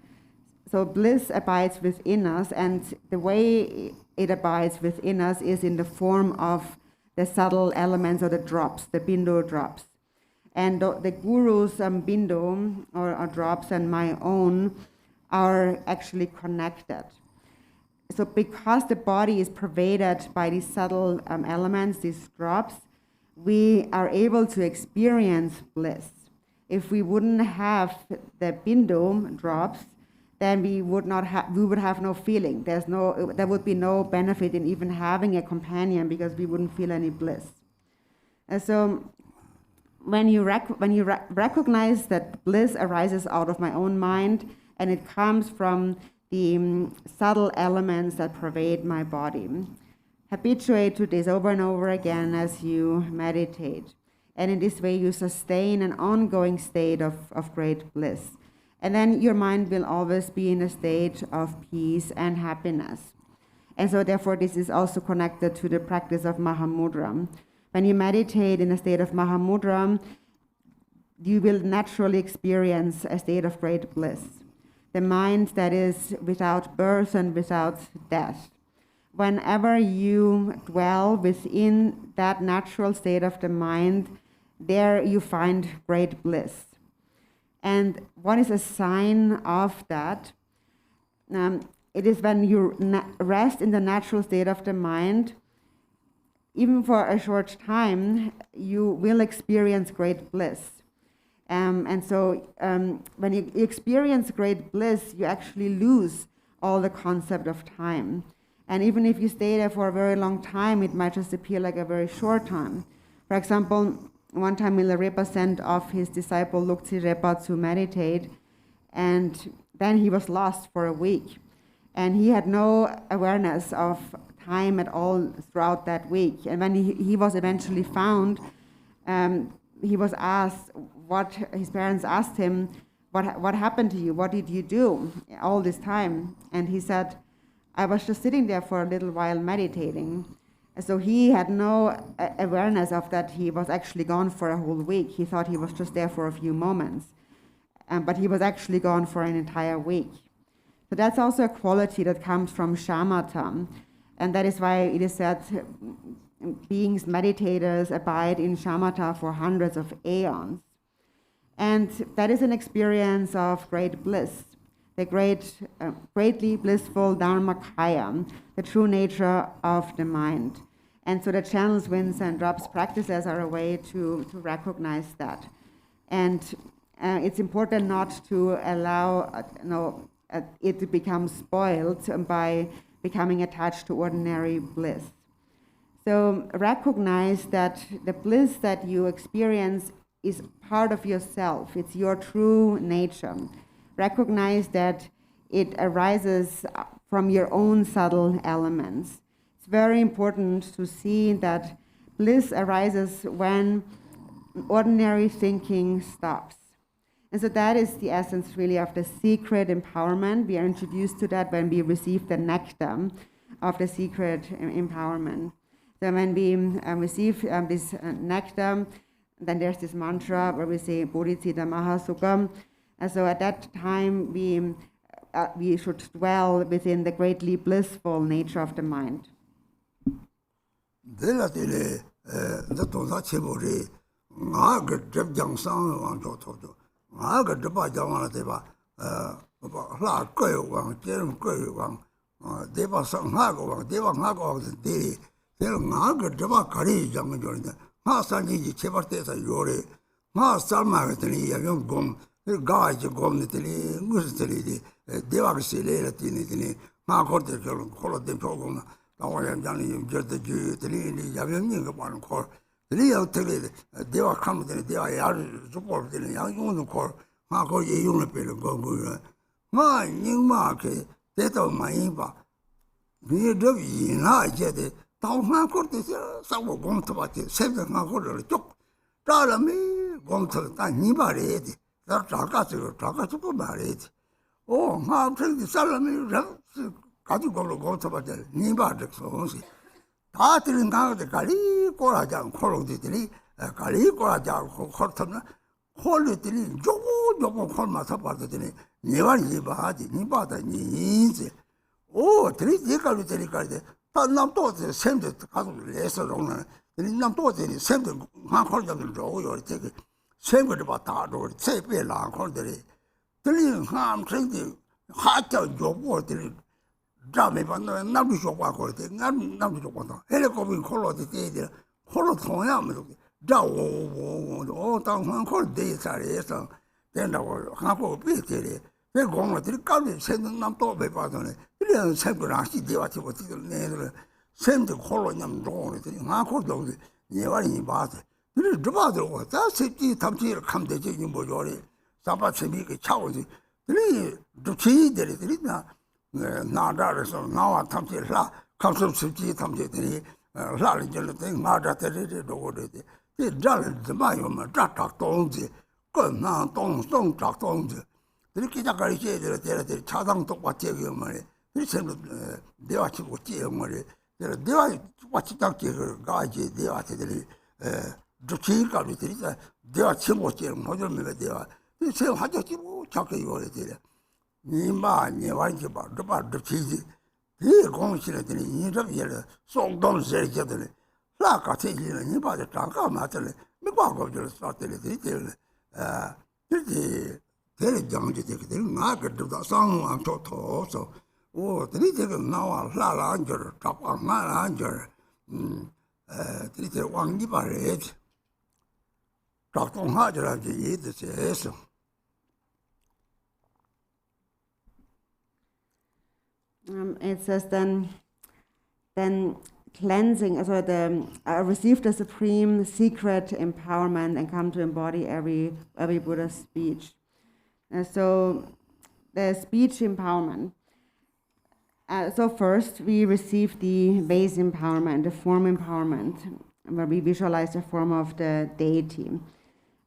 so bliss abides within us, and the way it abides within us is in the form of the subtle elements or the drops, the bindo drops. And the guru's bindo or drops and my own are actually connected. So because the body is pervaded by these subtle elements, these drops, we are able to experience bliss. If we wouldn't have the bindo drops, then we would have no feeling. There would be no benefit in even having a companion, because we wouldn't feel any bliss. And so when you recognize that bliss arises out of my own mind, and it comes from the subtle elements that pervade my body, habituate to this over and over again as you meditate. And in this way, you sustain an ongoing state of great bliss. And then your mind will always be in a state of peace and happiness. And so therefore, this is also connected to the practice of Mahamudra. When you meditate in a state of Mahamudra, you will naturally experience a state of great bliss. The mind that is without birth and without death. Whenever you dwell within that natural state of the mind, there you find great bliss. And what is a sign of that? It is when you rest in the natural state of the mind, even for a short time, you will experience great bliss. And so when you experience great bliss, you actually lose all the concept of time. And even if you stay there for a very long time, it might just appear like a very short time. For example, one time Milarepa sent off his disciple Lukti Repa to meditate, and then he was lost for a week. And he had no awareness of time at all throughout that week. And when he was eventually found, he was asked, his parents asked him, what happened to you? What did you do all this time? And he said, I was just sitting there for a little while meditating. And so he had no awareness of that he was actually gone for a whole week. He thought he was just there for a few moments. But he was actually gone for an entire week. So that's also a quality that comes from shamatha. And that is why it is said beings, meditators, abide in shamatha for hundreds of aeons. And that is an experience of great bliss, the greatly blissful dharmakaya, the true nature of the mind. And so the channels, winds, and drops practices are a way to recognize that. And it's important not to allow it to become spoiled by becoming attached to ordinary bliss. So recognize that the bliss that you experience is part of yourself. It's your true nature. Recognize that it arises from your own subtle elements. It's very important to see that bliss arises when ordinary thinking stops. And so that is the essence really of the secret empowerment. We are introduced to that when we receive the nectar of the secret empowerment. So when we receive this nectar, then there's this mantra where we say Bodhicitta Mahasukha. And so at that time, we should dwell within the greatly blissful nature of the mind. 주치일까지 들이자 내가 침못지를 모델면 내가 제 화적지 뭐 자꾸 이거래 되래 니마 니와지 봐 르바 주치지 이 공실에 되니 이름 예를 송동 세계들이 라가 되기는 니바도 잠깐 맞을 미과고들 사들이 되들 아 이제 대리 장지 되거든 나그도 상황 좋도서 오 드리제가 나와 라라 안저 잡아 마라 안저 드리제 왕기 바래 작동하지라지 이드세서 It says then cleansing, so receive the supreme secret empowerment and come to embody every Buddha's speech. So the speech empowerment. So first we receive the base empowerment, the form empowerment, where we visualize the form of the deity.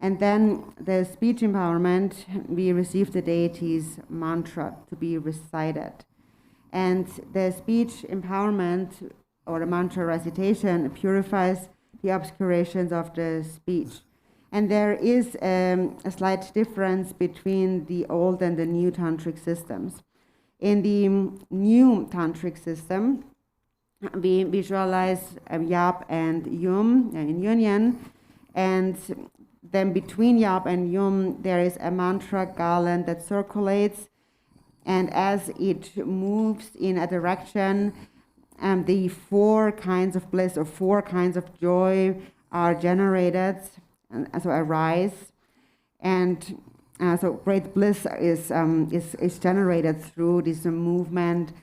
And then the speech empowerment, we receive the deity's mantra to be recited. And the speech empowerment or the mantra recitation purifies the obscurations of the speech. And there is a slight difference between the old and the new tantric systems. In the new tantric system, we visualize Yap and Yum in union, and then between Yap and Yum there is a mantra garland that circulates, and as it moves in a direction, the 4 kinds of bliss or 4 kinds of joy are generated, and so arise, and so great bliss is generated through this movement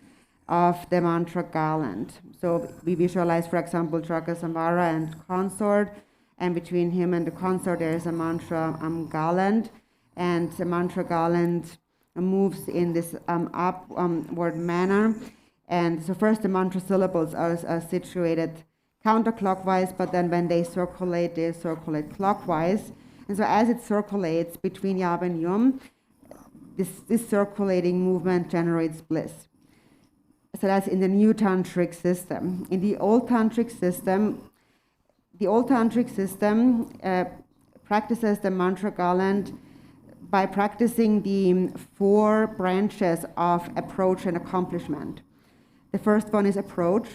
of the mantra garland. So we visualize, for example, Traka Samvara and consort, and between him and the consort there is a mantra garland, and the mantra garland moves in this upward manner. And so first the mantra syllables are situated counterclockwise, but then when they circulate clockwise. And so as it circulates between Yab and Yum, this circulating movement generates bliss. So that's in the new tantric system. In the old tantric system, practices the mantra garland by practicing the 4 branches of approach and accomplishment. The first one is approach.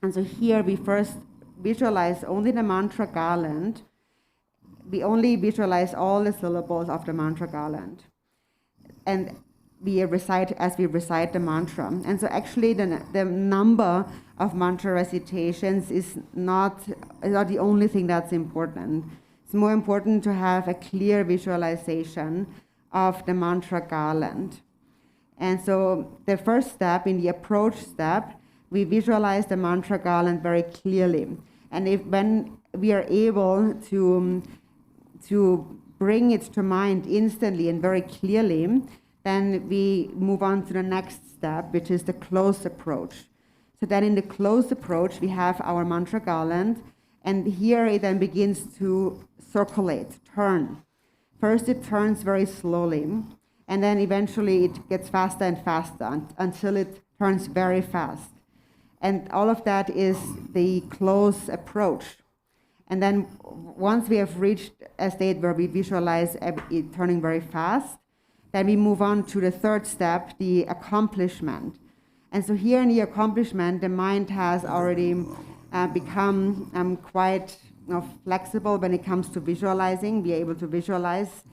And so here we first visualize only the mantra garland. We only visualize all the syllables of the mantra garland. And we recite the mantra. And so actually the number of mantra recitations is not the only thing that's important. It's more important to have a clear visualization of the mantra garland. And so the first step, in the approach step, we visualize the mantra garland very clearly. And when we are able to bring it to mind instantly and very clearly, then we move on to the next step, which is the close approach. So then in the close approach, we have our mantra garland, and here it then begins to circulate, turn. First it turns very slowly, and then eventually it gets faster and faster until it turns very fast. And all of that is the close approach. And then once we have reached a state where we visualize it turning very fast, then we move on to the third step, the accomplishment. And so here in the accomplishment, the mind has already become quite flexible when it comes to visualizing, be able to visualize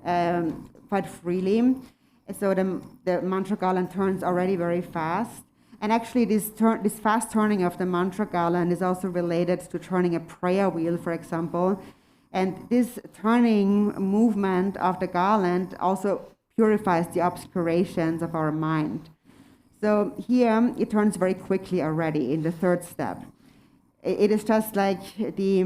quite freely. So the mantra garland turns already very fast. And actually this fast turning of the mantra garland is also related to turning a prayer wheel, for example. And this turning movement of the garland also purifies the obscurations of our mind. So here it turns very quickly already in the third step. It is just like the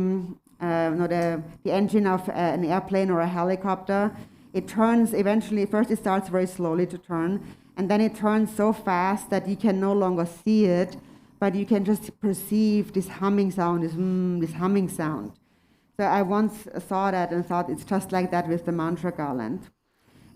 engine of an airplane or a helicopter. It turns eventually, first it starts very slowly to turn, and then it turns so fast that you can no longer see it, but you can just perceive this humming sound, this humming sound. So I once saw that and thought it's just like that with the mantra garland.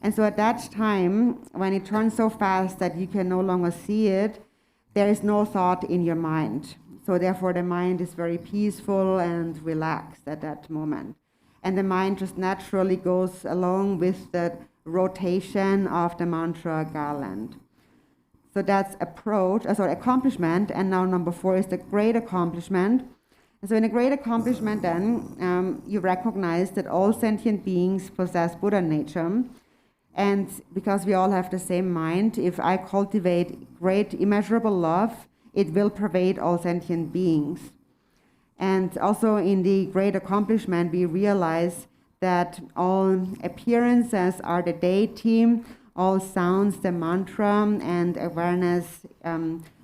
And so at that time, when it turns so fast that you can no longer see it, there is no thought in your mind. So therefore the mind is very peaceful and relaxed at that moment. And the mind just naturally goes along with the rotation of the mantra garland. So that's accomplishment. And now number 4 is the great accomplishment. And so in a great accomplishment then, you recognize that all sentient beings possess Buddha nature. And because we all have the same mind, if I cultivate great immeasurable love, it will pervade all sentient beings. And also in the great accomplishment, we realize that all appearances are the deity, all sounds the mantra, and awareness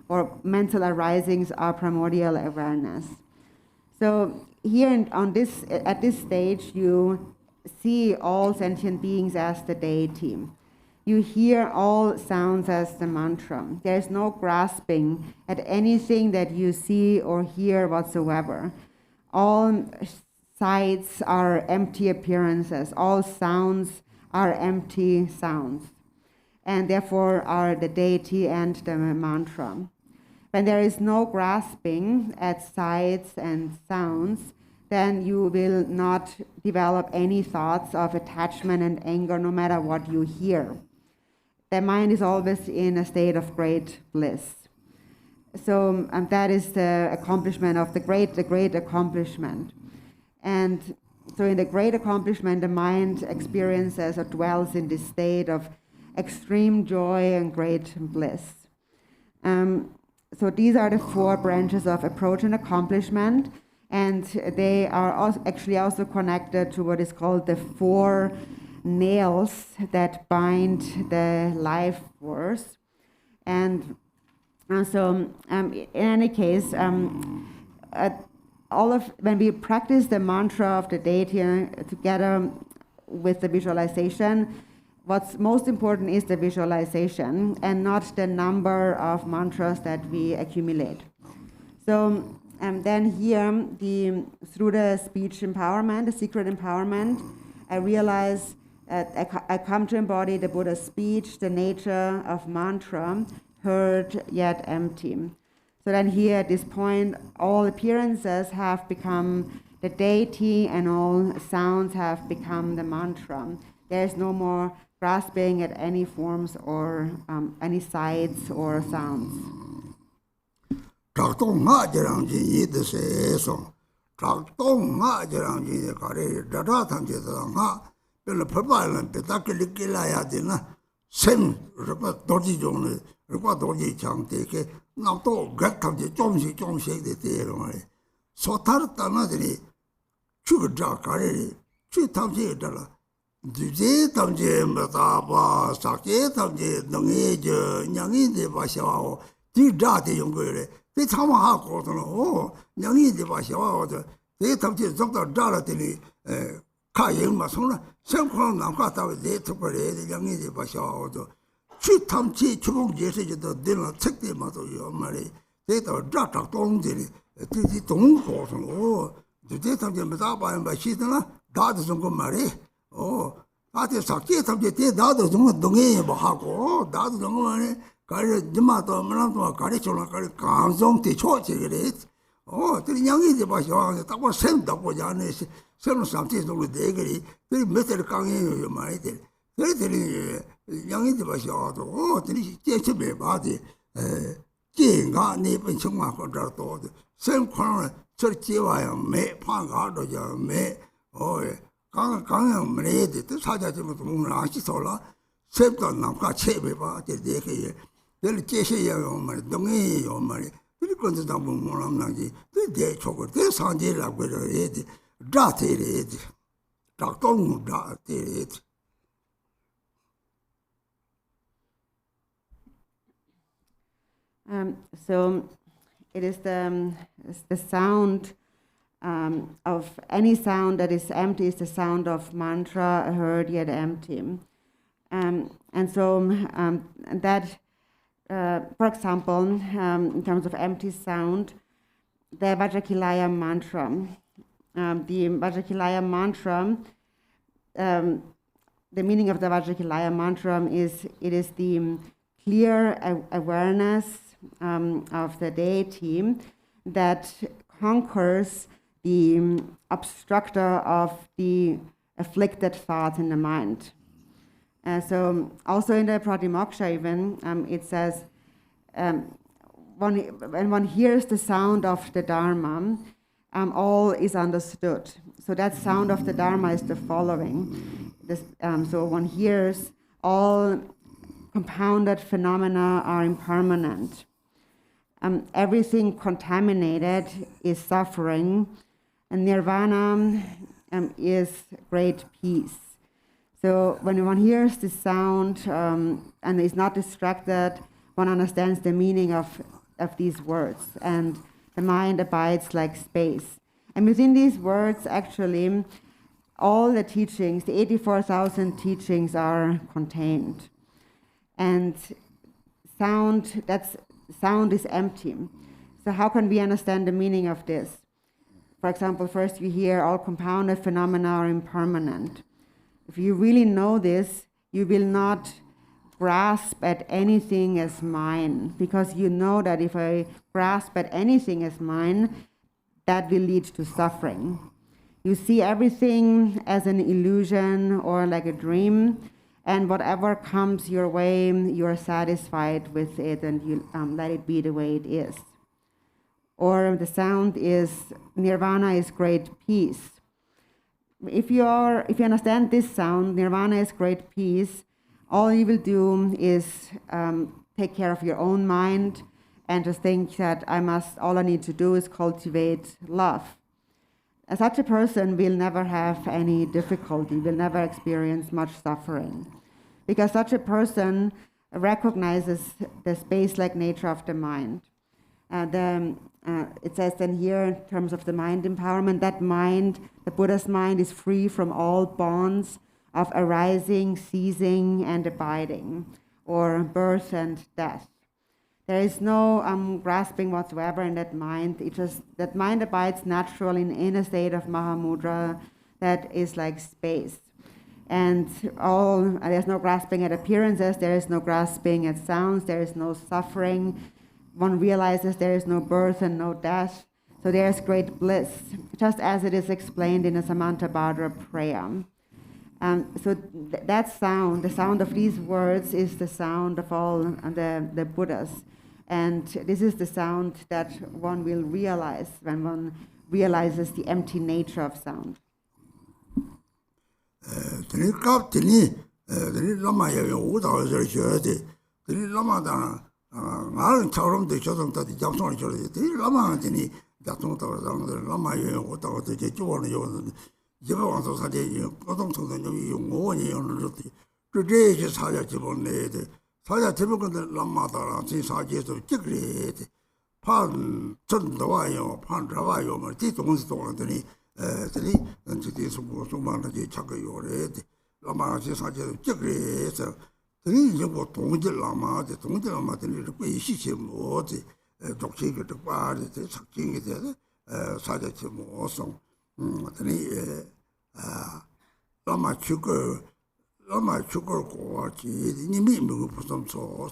or mental arisings are primordial awareness. So here at this stage, you see all sentient beings as the deity. You hear all sounds as the mantra. There is no grasping at anything that you see or hear whatsoever. All sights are empty appearances. All sounds are empty sounds, and therefore are the deity and the mantra. When there is no grasping at sights and sounds, then you will not develop any thoughts of attachment and anger, no matter what you hear. The mind is always in a state of great bliss. So that is the accomplishment of the great accomplishment. And so in the great accomplishment, the mind experiences or dwells in this state of extreme joy and great bliss. So these are the 4 branches of approach and accomplishment, and they are actually also connected to what is called the 4 nails that bind the life force. And so in any case, when we practice the mantra of the deity together with the visualization, what's most important is the visualization and not the number of mantras that we accumulate. So then here, through the speech empowerment, the secret empowerment, I realize I come to embody the Buddha's speech, the nature of mantra, heard yet empty. So then here at this point, all appearances have become the deity and all sounds have become the mantra. There is no more grasping at any forms or any sights or sounds. Sem Dorji Jong, Dorji Chang take, now to get of the Jong shake the theory. So Tartana, Chuga Kari, Chutamji Dala, Duje Tamje, Mataba, Sake Tamje, Nonge, Yangi de Bashao, Didati Yungere, they Tamaha, oh, Yangi de Bashao, they Tamji Dr. Dalatini, Kaying Masona. Some Namkata with the Tupere, the young Indian Basha, Chu Tamchi, Chubong Jesse, the dinner, take the mother, your money. They thought Dr. Tom did it, don't call them. Oh, the date of the Mataba and Bashitana, daughters don't go marry. Oh, that is a kid of the day, daughters don't do any Bahako, oh, daughters don't money, carry Dimato, Manama, Carichola, comes on the church. Oh, the young Indian Basha, that was sent up with Janis. Some something with the degree, they met the coming in your mind. They young in the Basha, oh, the be body, Jing got nip and Chuma contract. Same corner, Churchy, me, Panga, or me, oh, Gang, Made, this had a moon, Sola, Sept on Namka Chebe, the decay. They'll chase your money, Dongy, your money. They go to the Molamnagi, they day chocolate, they sound like with a lady. Dated, Doctor dated. So it is the sound of any sound that is empty is the sound of mantra heard yet empty. And so that, for example, in terms of empty sound, the Vajrakilaya mantra. The Vajrakilaya mantra, the meaning of the Vajrakilaya mantra is it is the clear awareness of the deity that conquers the obstructor of the afflicted thoughts in the mind. So also in the Pratimoksha even, it says, when one hears the sound of the Dharma, all is understood. So that sound of the Dharma is the following. So one hears all compounded phenomena are impermanent. Everything contaminated is suffering, and nirvana is great peace. So when one hears the sound and is not distracted, one understands the meaning of these words, and the mind abides like space. And within these words, actually, all the teachings, the 84,000 teachings are contained. And sound is empty. So how can we understand the meaning of this? For example, first you hear all compounded phenomena are impermanent. If you really know this, you will not grasp at anything as mine, because you know that if I grasp at anything as mine, that will lead to suffering. You see everything as an illusion or like a dream, and whatever comes your way, you are satisfied with it and you let it be the way it is. Or the sound is, nirvana is great peace. If you understand this sound, nirvana is great peace, all you will do is take care of your own mind and just think that all I need to do is cultivate love. Such a person will never have any difficulty, will never experience much suffering, because such a person recognizes the space-like nature of the mind. It says then here, in terms of the mind empowerment, that mind, the Buddha's mind, is free from all bonds of arising, ceasing, and abiding, or birth and death. There is no grasping whatsoever in that mind. That mind abides naturally in a state of Mahamudra that is like space. And there's no grasping at appearances, there is no grasping at sounds, there is no suffering. One realizes there is no birth and no death. So there is great bliss, just as it is explained in the Samantabhadra prayer. So that sound, the sound of these words, is the sound of all the Buddhas. And this is the sound that one will realize when one realizes the empty nature of sound. 사자 제목은 람마다라 진사제도 찍그레 판 전도와요 판 라와요 뭐 뒤동스 동안들이 들이 언제에서 소소만하게 착거요래 람마 진사제도 찍그레서 들이 이제 뭐 동질 라마들이 그 시시 뭐지 독식을 또 빠르게 착진이 돼 사자 제목송 들이 람마 lama chukar kuwa chi, nimi mungu pusam so,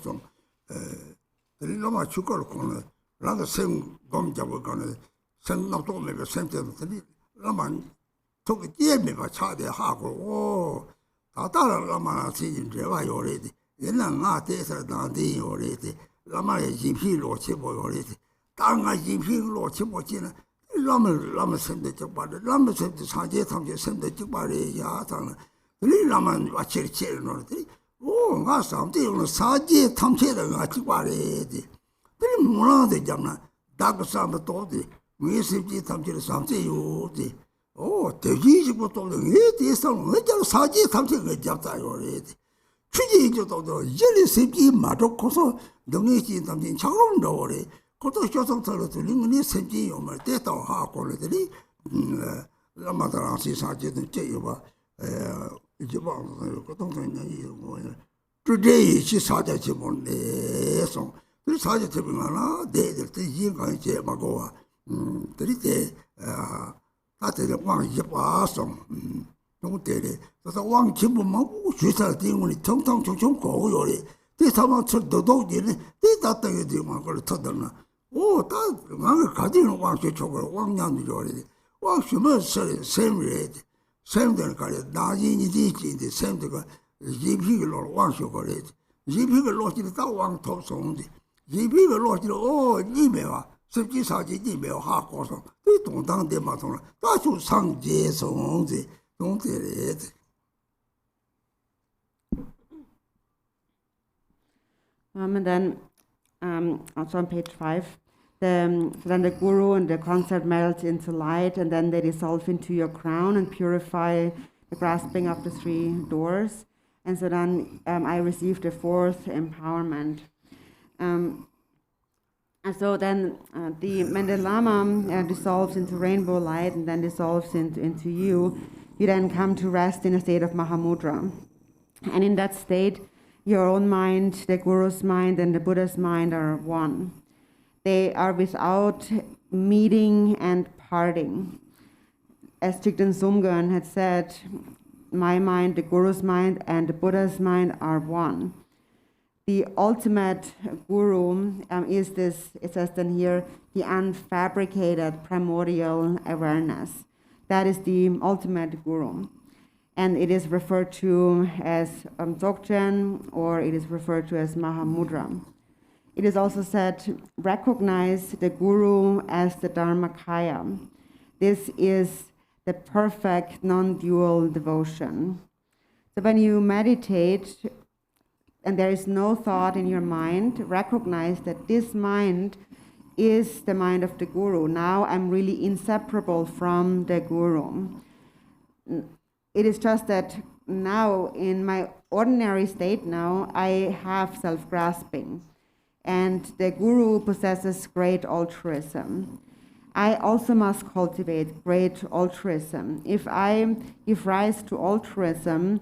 lama chukar kuwa, ranga sem gom jabu kana, sem napto meba sem tena, lama toki tie meba chade haku, tatara lama na sijin rewa yoredi, yena nga tesa dandi yoredi, lama ya jimpi lo chibo yoredi, ta nga jimpi lo chibo china, lama semde chikpare, lama semde sanje tamche semde chikpare ya tanga, 라만 와치르치르 노르디 오 가사운데 오늘 사지 탐체를 같이 말해야지 들이 뭐라도 잡나 다그사도 도디 위습지 탐체를 삼세요지 오 대기지고 또 이대서 왜저 사지 탐체를 잡다요 그래지 추지지도 이제 습지 마도코서 능이지 탐체 차롱도 그래 그것도 쇼송터로 들리는 습지 요말 때도 하고 그러더니 라마다라시 사지는 제요봐 이제 봐, 그 동생이 뭐 today 시 사자 지본에서 그 사자 지본하나 내들 때 인간이 제 막고와 들이때 다들 왕 이제 봐서 너무 때래 그래서 왕 지본하고 주사 되는 통통 고요리 대 사망 철도도 되네 대 다다게 되면 그걸 터들나 오, 다 망을 가지는 왕시 쪽으로 왕년도 저리. 왕시면 샘을 샘들 가래 나진이 뒤인데 샘들가 지피를 왕시 거래. 지피를 놓지도 다 왕톱 송데. 지피를 놓지도 이메와 습지사지 이메와 하고서 그 동당대 마통을 다수 상제 송제 동대래. And then also on page 5, so then the guru and the concept melt into light, and then they dissolve into your crown and purify the grasping of the 3 doors. And so then I received the 4th empowerment. And so then the Mandalama dissolves into rainbow light and then dissolves into you. You then come to rest in a state of Mahamudra. And in that state, your own mind, the Guru's mind, and the Buddha's mind are one. They are without meeting and parting. As Jigten Sumgön had said, my mind, the Guru's mind, and the Buddha's mind are one. The ultimate Guru is this, it says then here, the unfabricated primordial awareness. That is the ultimate Guru. And it is referred to as Dzogchen, or it is referred to as Mahamudra. It is also said, recognize the Guru as the Dharmakaya. This is the perfect non-dual devotion. So when you meditate and there is no thought in your mind, recognize that this mind is the mind of the Guru. Now I'm really inseparable from the Guru. It is just that now, in my ordinary state now, I have self-grasping. And the Guru possesses great altruism. I also must cultivate great altruism. If I give rise to altruism,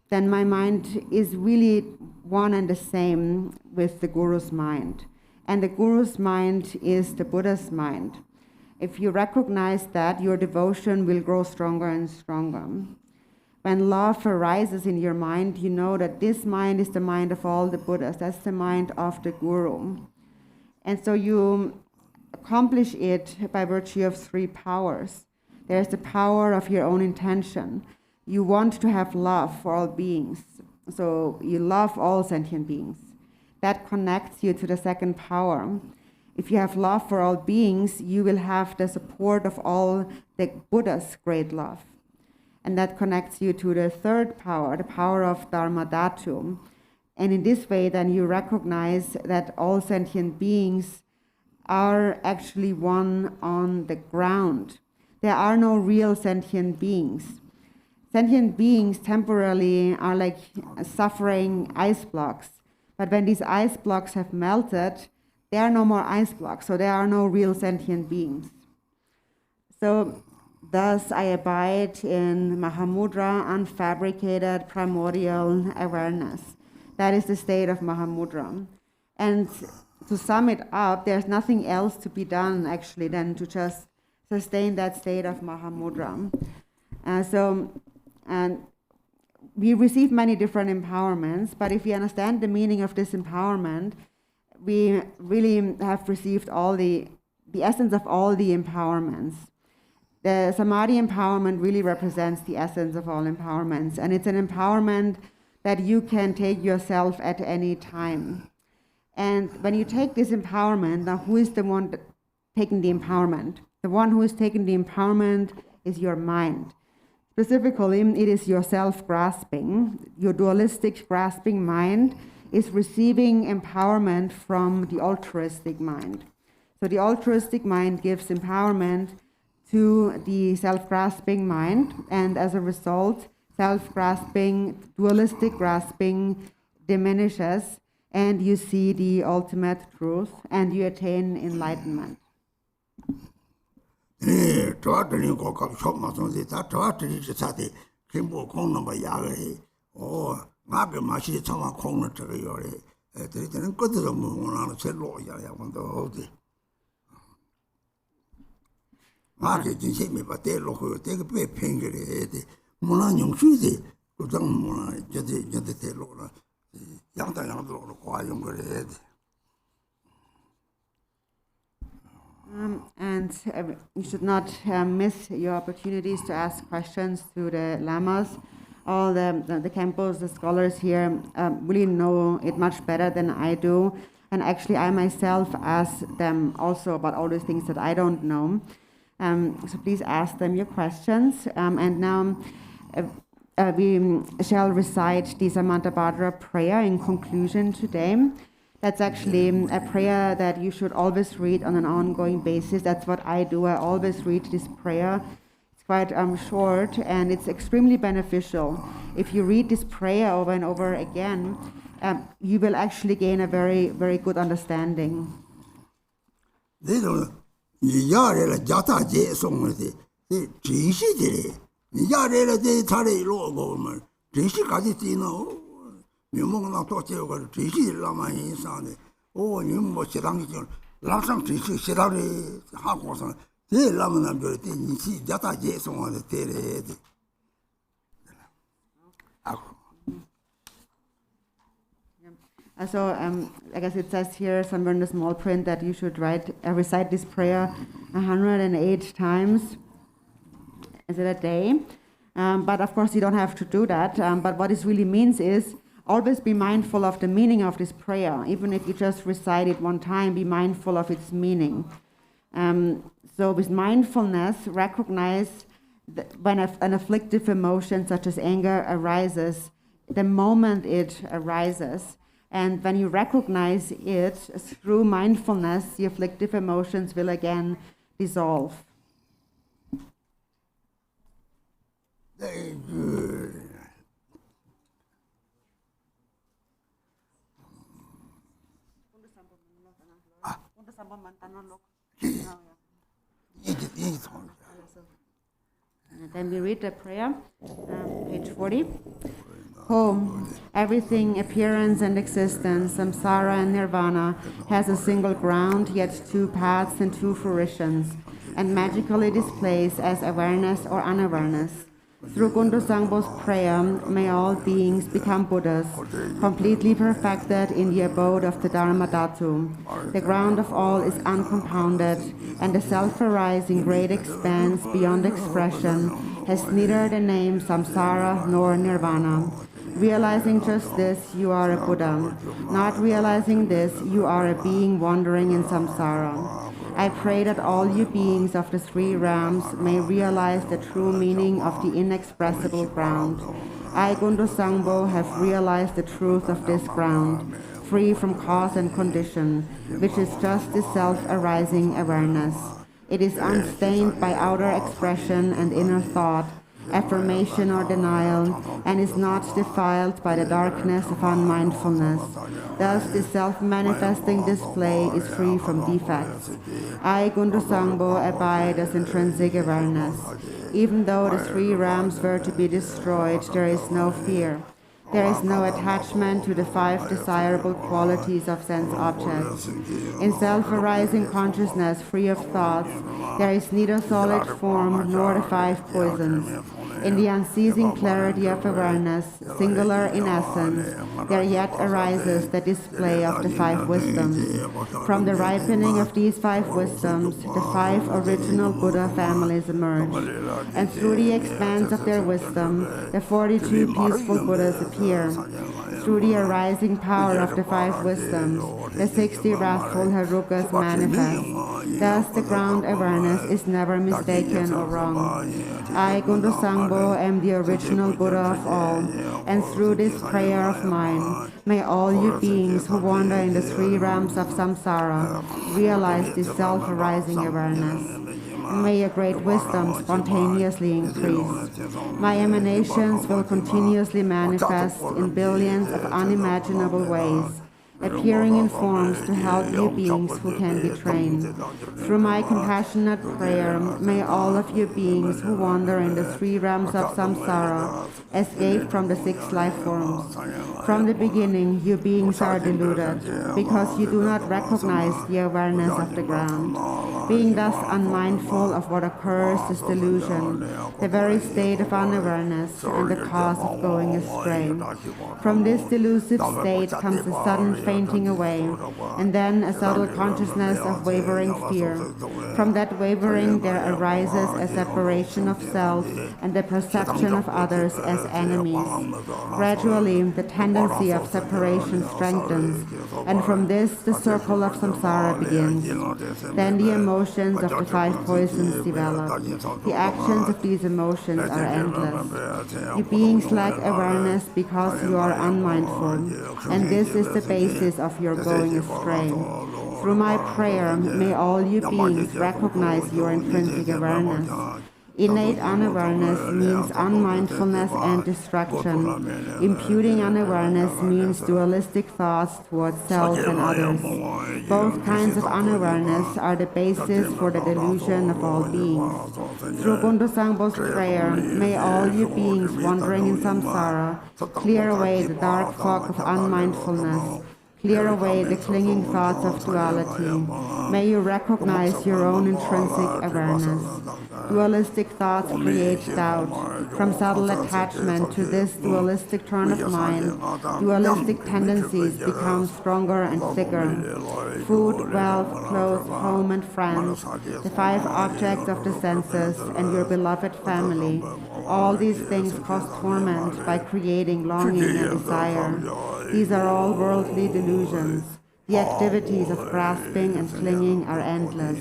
then my mind is really one and the same with the Guru's mind. And the Guru's mind is the Buddha's mind. If you recognize that, your devotion will grow stronger and stronger. When love arises in your mind, you know that this mind is the mind of all the Buddhas. That's the mind of the Guru. And so you accomplish it by virtue of 3 powers. There's the power of your own intention. You want to have love for all beings. So you love all sentient beings. That connects you to the 2nd power. If you have love for all beings, you will have the support of all the Buddha's great love. And that connects you to the 3rd power, the power of Dharma Dhatu. And in this way, then you recognize that all sentient beings are actually one on the ground. There are no real sentient beings. Sentient beings temporarily are like suffering ice blocks. But when these ice blocks have melted, there are no more ice blocks, so there are no real sentient beings. So thus I abide in Mahamudra, unfabricated primordial awareness. That is the state of Mahamudra. And to sum it up, there's nothing else to be done actually than to just sustain that state of Mahamudra. And we receive many different empowerments, but if we understand the meaning of this empowerment, we really have received all the essence of all the empowerments. The Samadhi empowerment really represents the essence of all empowerments, and it's an empowerment that you can take yourself at any time. And when you take this empowerment, now who is the one taking the empowerment? The one who is taking the empowerment is your mind. Specifically, it is your self-grasping. Your dualistic grasping mind is receiving empowerment from the altruistic mind. So the altruistic mind gives empowerment to the self-grasping mind, and as a result, self-grasping, dualistic grasping diminishes, and you see the ultimate truth, and you attain enlightenment. And you should not miss your opportunities to ask questions to the lamas. All the Khenpos, the scholars here, really know it much better than I do. And actually, I myself ask them also about all these things that I don't know. So please ask them your questions. And now we shall recite the Samantabhadra prayer in conclusion today. That's actually a prayer that you should always read on an ongoing basis. That's what I do. I always read this prayer. It's quite short, and it's extremely beneficial. If you read this prayer over and over again, you will actually gain a very, very good understanding. So I guess it says here somewhere in the small print that you should recite this prayer 108 times. Is it a day? But of course you don't have to do that. But what this really means is always be mindful of the meaning of this prayer. Even if you just recite it one time, be mindful of its meaning. So with mindfulness, recognize that when an afflictive emotion such as anger arises, the moment it arises. And when you recognize it through mindfulness, the afflictive emotions will again dissolve. And then we read the prayer, page 40. Home, everything, appearance and existence, samsara and nirvana, has a single ground, yet two paths and two fruitions, and magically displays as awareness or unawareness. Through Gundu Sangbo's prayer, may all beings become Buddhas, completely perfected in the abode of the Dharma Dhatu. The ground of all is uncompounded, and the self-arising great expanse beyond expression has neither the name samsara nor nirvana. Realizing just this, you are a Buddha. Not realizing this, you are a being wandering in samsara. I pray that all you beings of the three realms may realize the true meaning of the inexpressible ground. I, Gundu Sangbo, have realized the truth of this ground, free from cause and condition, which is just the self-arising awareness. It is unstained by outer expression and inner thought, affirmation or denial, and is not defiled by the darkness of unmindfulness. Thus, the self-manifesting display is free from defects. I, Gundu Sangbo, abide as intrinsic awareness. Even though the three realms were to be destroyed, there is no fear. There is no attachment to the five desirable qualities of sense objects. In self-arising consciousness, free of thoughts, there is neither solid form nor the five poisons. In the unceasing clarity of awareness, singular in essence, there yet arises the display of the five wisdoms. From the ripening of these five wisdoms, the five original Buddha families emerge. And through the expanse of their wisdom, the 42 peaceful Buddhas appear. Through the arising power of the five wisdoms, the 60 wrathful Herukas manifest. Thus the ground awareness is never mistaken or wrong. I, Gundu Sangbo, am the original Buddha of all, and through this prayer of mine, may all you beings who wander in the three realms of samsara realize this self-arising awareness. And may your great wisdom spontaneously increase. My emanations will continuously manifest in billions of unimaginable ways, appearing in forms to help you beings who can be trained. Through my compassionate prayer, may all of you beings who wander in the three realms of samsara escape from the 6 life forms. From the beginning, you beings are deluded, because you do not recognize the awareness of the ground. Being thus unmindful of what occurs is delusion, the very state of unawareness and the cause of going astray. From this delusive state comes a sudden fainting away, and then a subtle consciousness of wavering fear. From that wavering there arises a separation of self and the perception of others as enemies. Gradually, the tendency of separation strengthens, and from this the circle of samsara begins. Then the emotions of the 5 poisons develop. The actions of these emotions are endless. You beings lack awareness because you are unmindful, and this is the basis of your going astray. Through my prayer, may all you beings recognize your intrinsic awareness. Innate unawareness means unmindfulness and distraction. Imputing unawareness means dualistic thoughts towards self and others. Both kinds of unawareness are the basis for the delusion of all beings. Through Gundu Sangpo's prayer, may all you beings wandering in samsara clear away the dark fog of unmindfulness, clear away the clinging thoughts of duality. May you recognize your own intrinsic awareness. Dualistic thoughts create doubt. From subtle attachment to this dualistic turn of mind, dualistic tendencies become stronger and thicker. Food, wealth, clothes, home and friends, the 5 objects of the senses, and your beloved family, all these things cause torment by creating longing and desire. These are all worldly delusions. The activities of grasping and clinging are endless.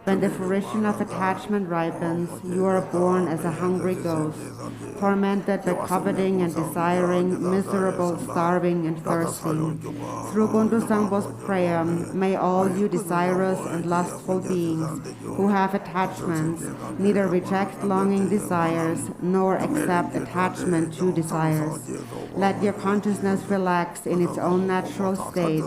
When the fruition of attachment ripens, you are born as a hungry ghost, tormented by coveting and desiring, miserable, starving, and thirsty. Through Gundu Sangpo's prayer, may all you desirous and lustful beings who have attachments neither reject longing desires nor accept attachment to desires. Let your consciousness relax in its own natural state,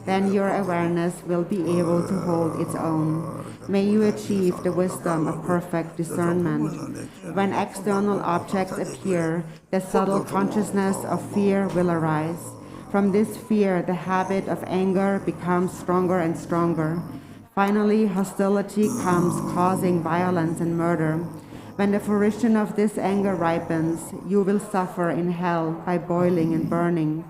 then your awareness will be able to hold its own. May you achieve the wisdom of perfect discernment. When external objects appear, the subtle consciousness of fear will arise. From this fear, the habit of anger becomes stronger and stronger. Finally, hostility comes, causing violence and murder. When the fruition of this anger ripens, you will suffer in hell by boiling and burning.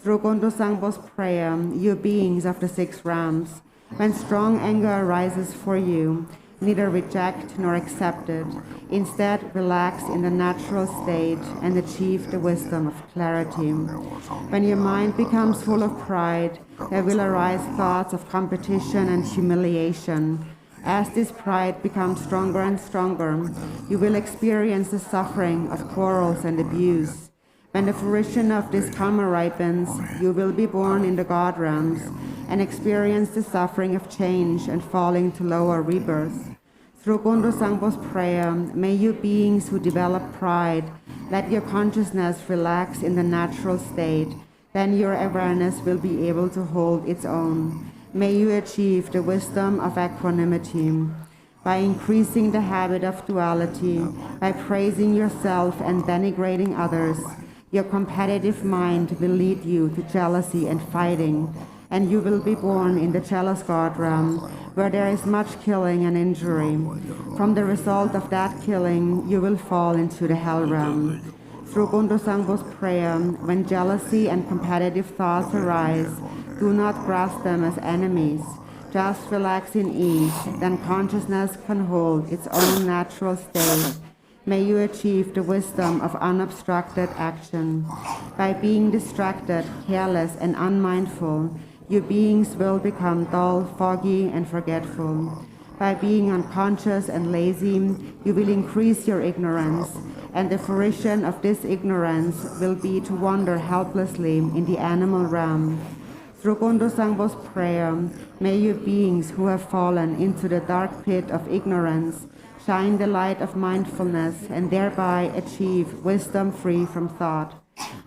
Through Gundu Sangpo's prayer, you beings of the 6 realms, when strong anger arises for you, neither reject nor accept it. Instead, relax in the natural state and achieve the wisdom of clarity. When your mind becomes full of pride, there will arise thoughts of competition and humiliation. As this pride becomes stronger and stronger, you will experience the suffering of quarrels and abuse. When the fruition of this karma ripens, you will be born in the God realms and experience the suffering of change and falling to lower rebirth. Through Gundu Sangpo's prayer, may you beings who develop pride, let your consciousness relax in the natural state, then your awareness will be able to hold its own. May you achieve the wisdom of equanimity. By increasing the habit of duality, by praising yourself and denigrating others, your competitive mind will lead you to jealousy and fighting, and you will be born in the jealous God realm, where there is much killing and injury. From the result of that killing, you will fall into the hell realm. Through Gundu Sangpo's prayer, when jealousy and competitive thoughts arise, do not grasp them as enemies. Just relax in ease, then consciousness can hold its own natural state. May you achieve the wisdom of unobstructed action. By being distracted, careless, and unmindful, your beings will become dull, foggy, and forgetful. By being unconscious and lazy, you will increase your ignorance, and the fruition of this ignorance will be to wander helplessly in the animal realm. Through Gundu Sangpo's prayer, may you beings who have fallen into the dark pit of ignorance shine the light of mindfulness and thereby achieve wisdom free from thought.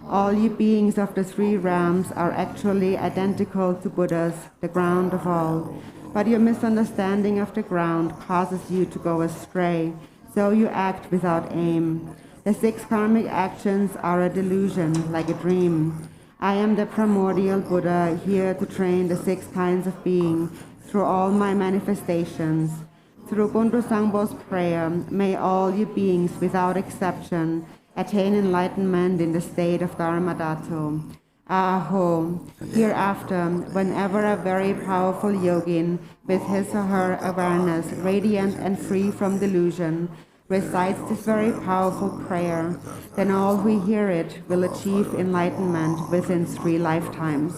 All you beings of the 3 realms are actually identical to Buddhas, the ground of all. But your misunderstanding of the ground causes you to go astray, so you act without aim. The 6 karmic actions are a delusion, like a dream. I am the primordial Buddha, here to train the 6 kinds of being through all my manifestations. Through Gundu Sangpo's prayer, may all you beings without exception attain enlightenment in the state of Dharma Dhatu. Aho. Hereafter, whenever a very powerful yogin with his or her awareness radiant and free from delusion recites this very powerful prayer, then all who hear it will achieve enlightenment within 3 lifetimes.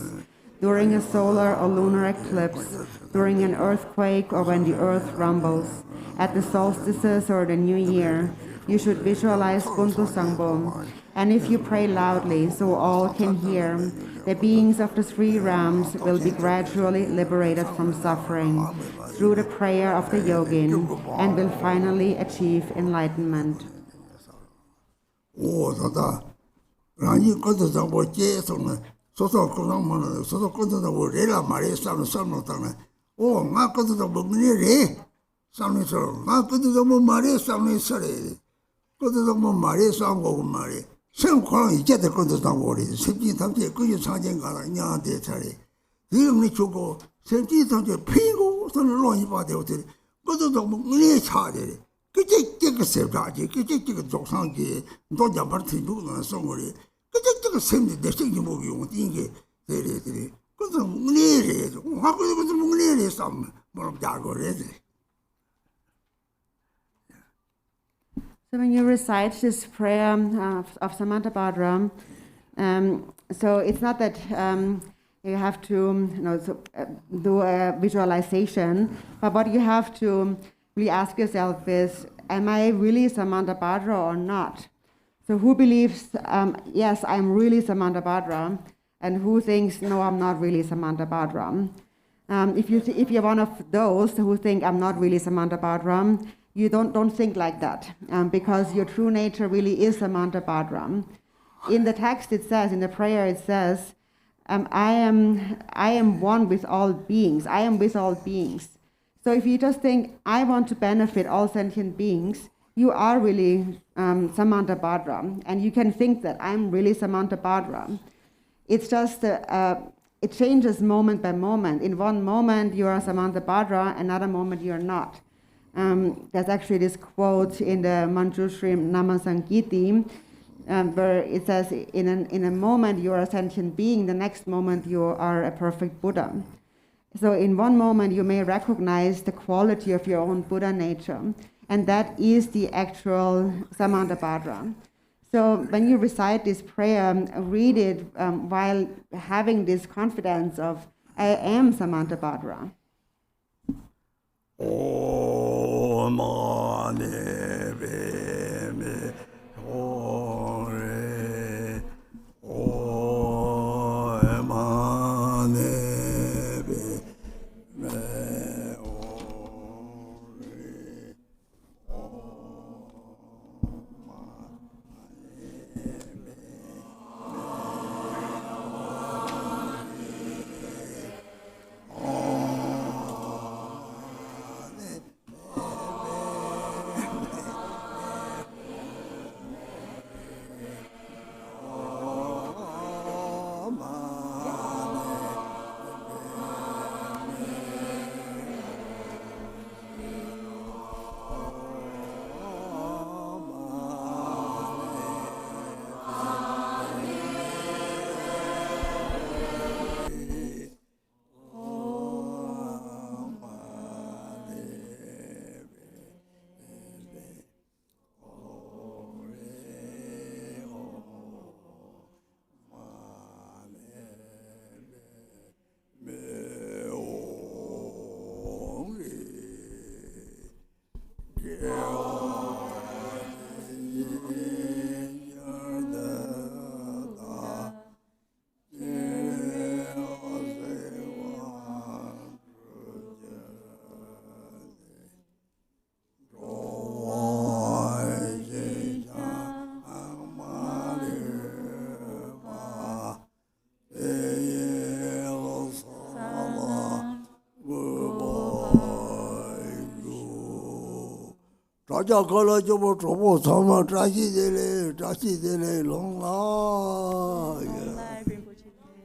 During a solar or lunar eclipse, during an earthquake or when the earth rumbles, at the solstices or the new year, you should visualize Kuntu Sangbo. And if you pray loudly so all can hear, the beings of the 3 realms will be gradually liberated from suffering through the prayer of the yogin and will finally achieve enlightenment. So when you recite this prayer of Samantabhadra, so it's not that you have to do a visualization, but what you have to really ask yourself is, am I really Samantabhadra or not? So who believes, yes, I'm really Samantabhadra, and who thinks, no, I'm not really Samantabhadra? If you're one of those who think I'm not really Samantabhadra, you don't think like that, because your true nature really is Samantabhadra. In the text it says, in the prayer it says, I am one with all beings. I am with all beings. So if you just think, I want to benefit all sentient beings, you are really Samantabhadra, and you can think that I'm really Samantabhadra. It's just, it changes moment by moment. In one moment you are Samantabhadra, another moment you're not. There's actually this quote in the Manjushri Namasankiti, where it says, in a moment you are a sentient being, the next moment you are a perfect Buddha. So in one moment you may recognize the quality of your own Buddha nature, and that is the actual Samantabhadra. So when you recite this prayer, read it while having this confidence of, I am Samantabhadra. Om Mani Padme Hore Om Mani Padme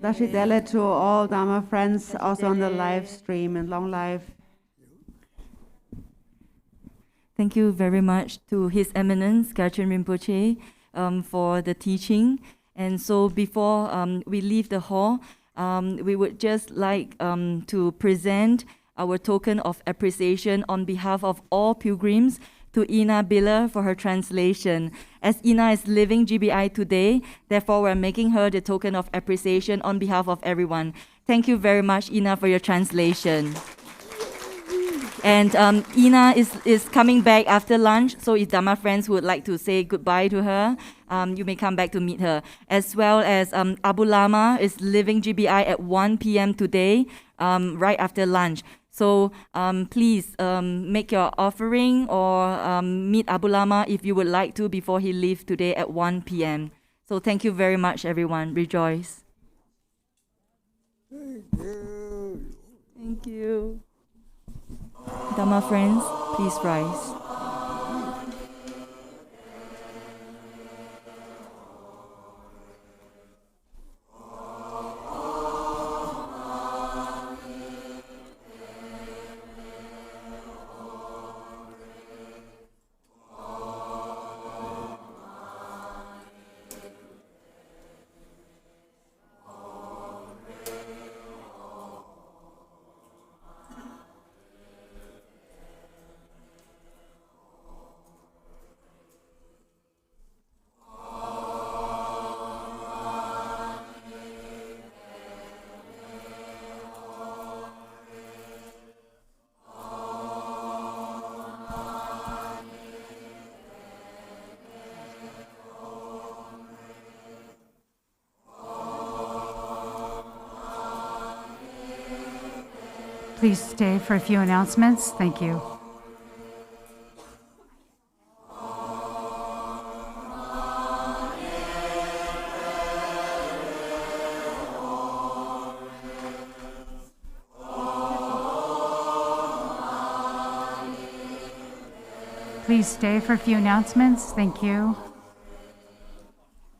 Dashidele to all Dharma friends also on the live stream, and long life. Thank you very much to His Eminence Garchen Rinpoche for the teaching. And so before we leave the hall, we would just like to present our token of appreciation on behalf of all pilgrims to Ina Biller for her translation. As Ina is leaving GBI today, therefore we're making her the token of appreciation on behalf of everyone. Thank you very much, Ina, for your translation. And Ina is coming back after lunch, so if Dhamma friends would like to say goodbye to her, you may come back to meet her. As well as Abu Lama is leaving GBI at 1 p.m. today, right after lunch. So please make your offering or meet Abu Lama if you would like to before he leaves today at 1 p.m. So thank you very much, everyone. Rejoice. Thank you. Dhamma friends, please rise. Please stay for a few announcements. Thank you. Please stay for a few announcements. Thank you.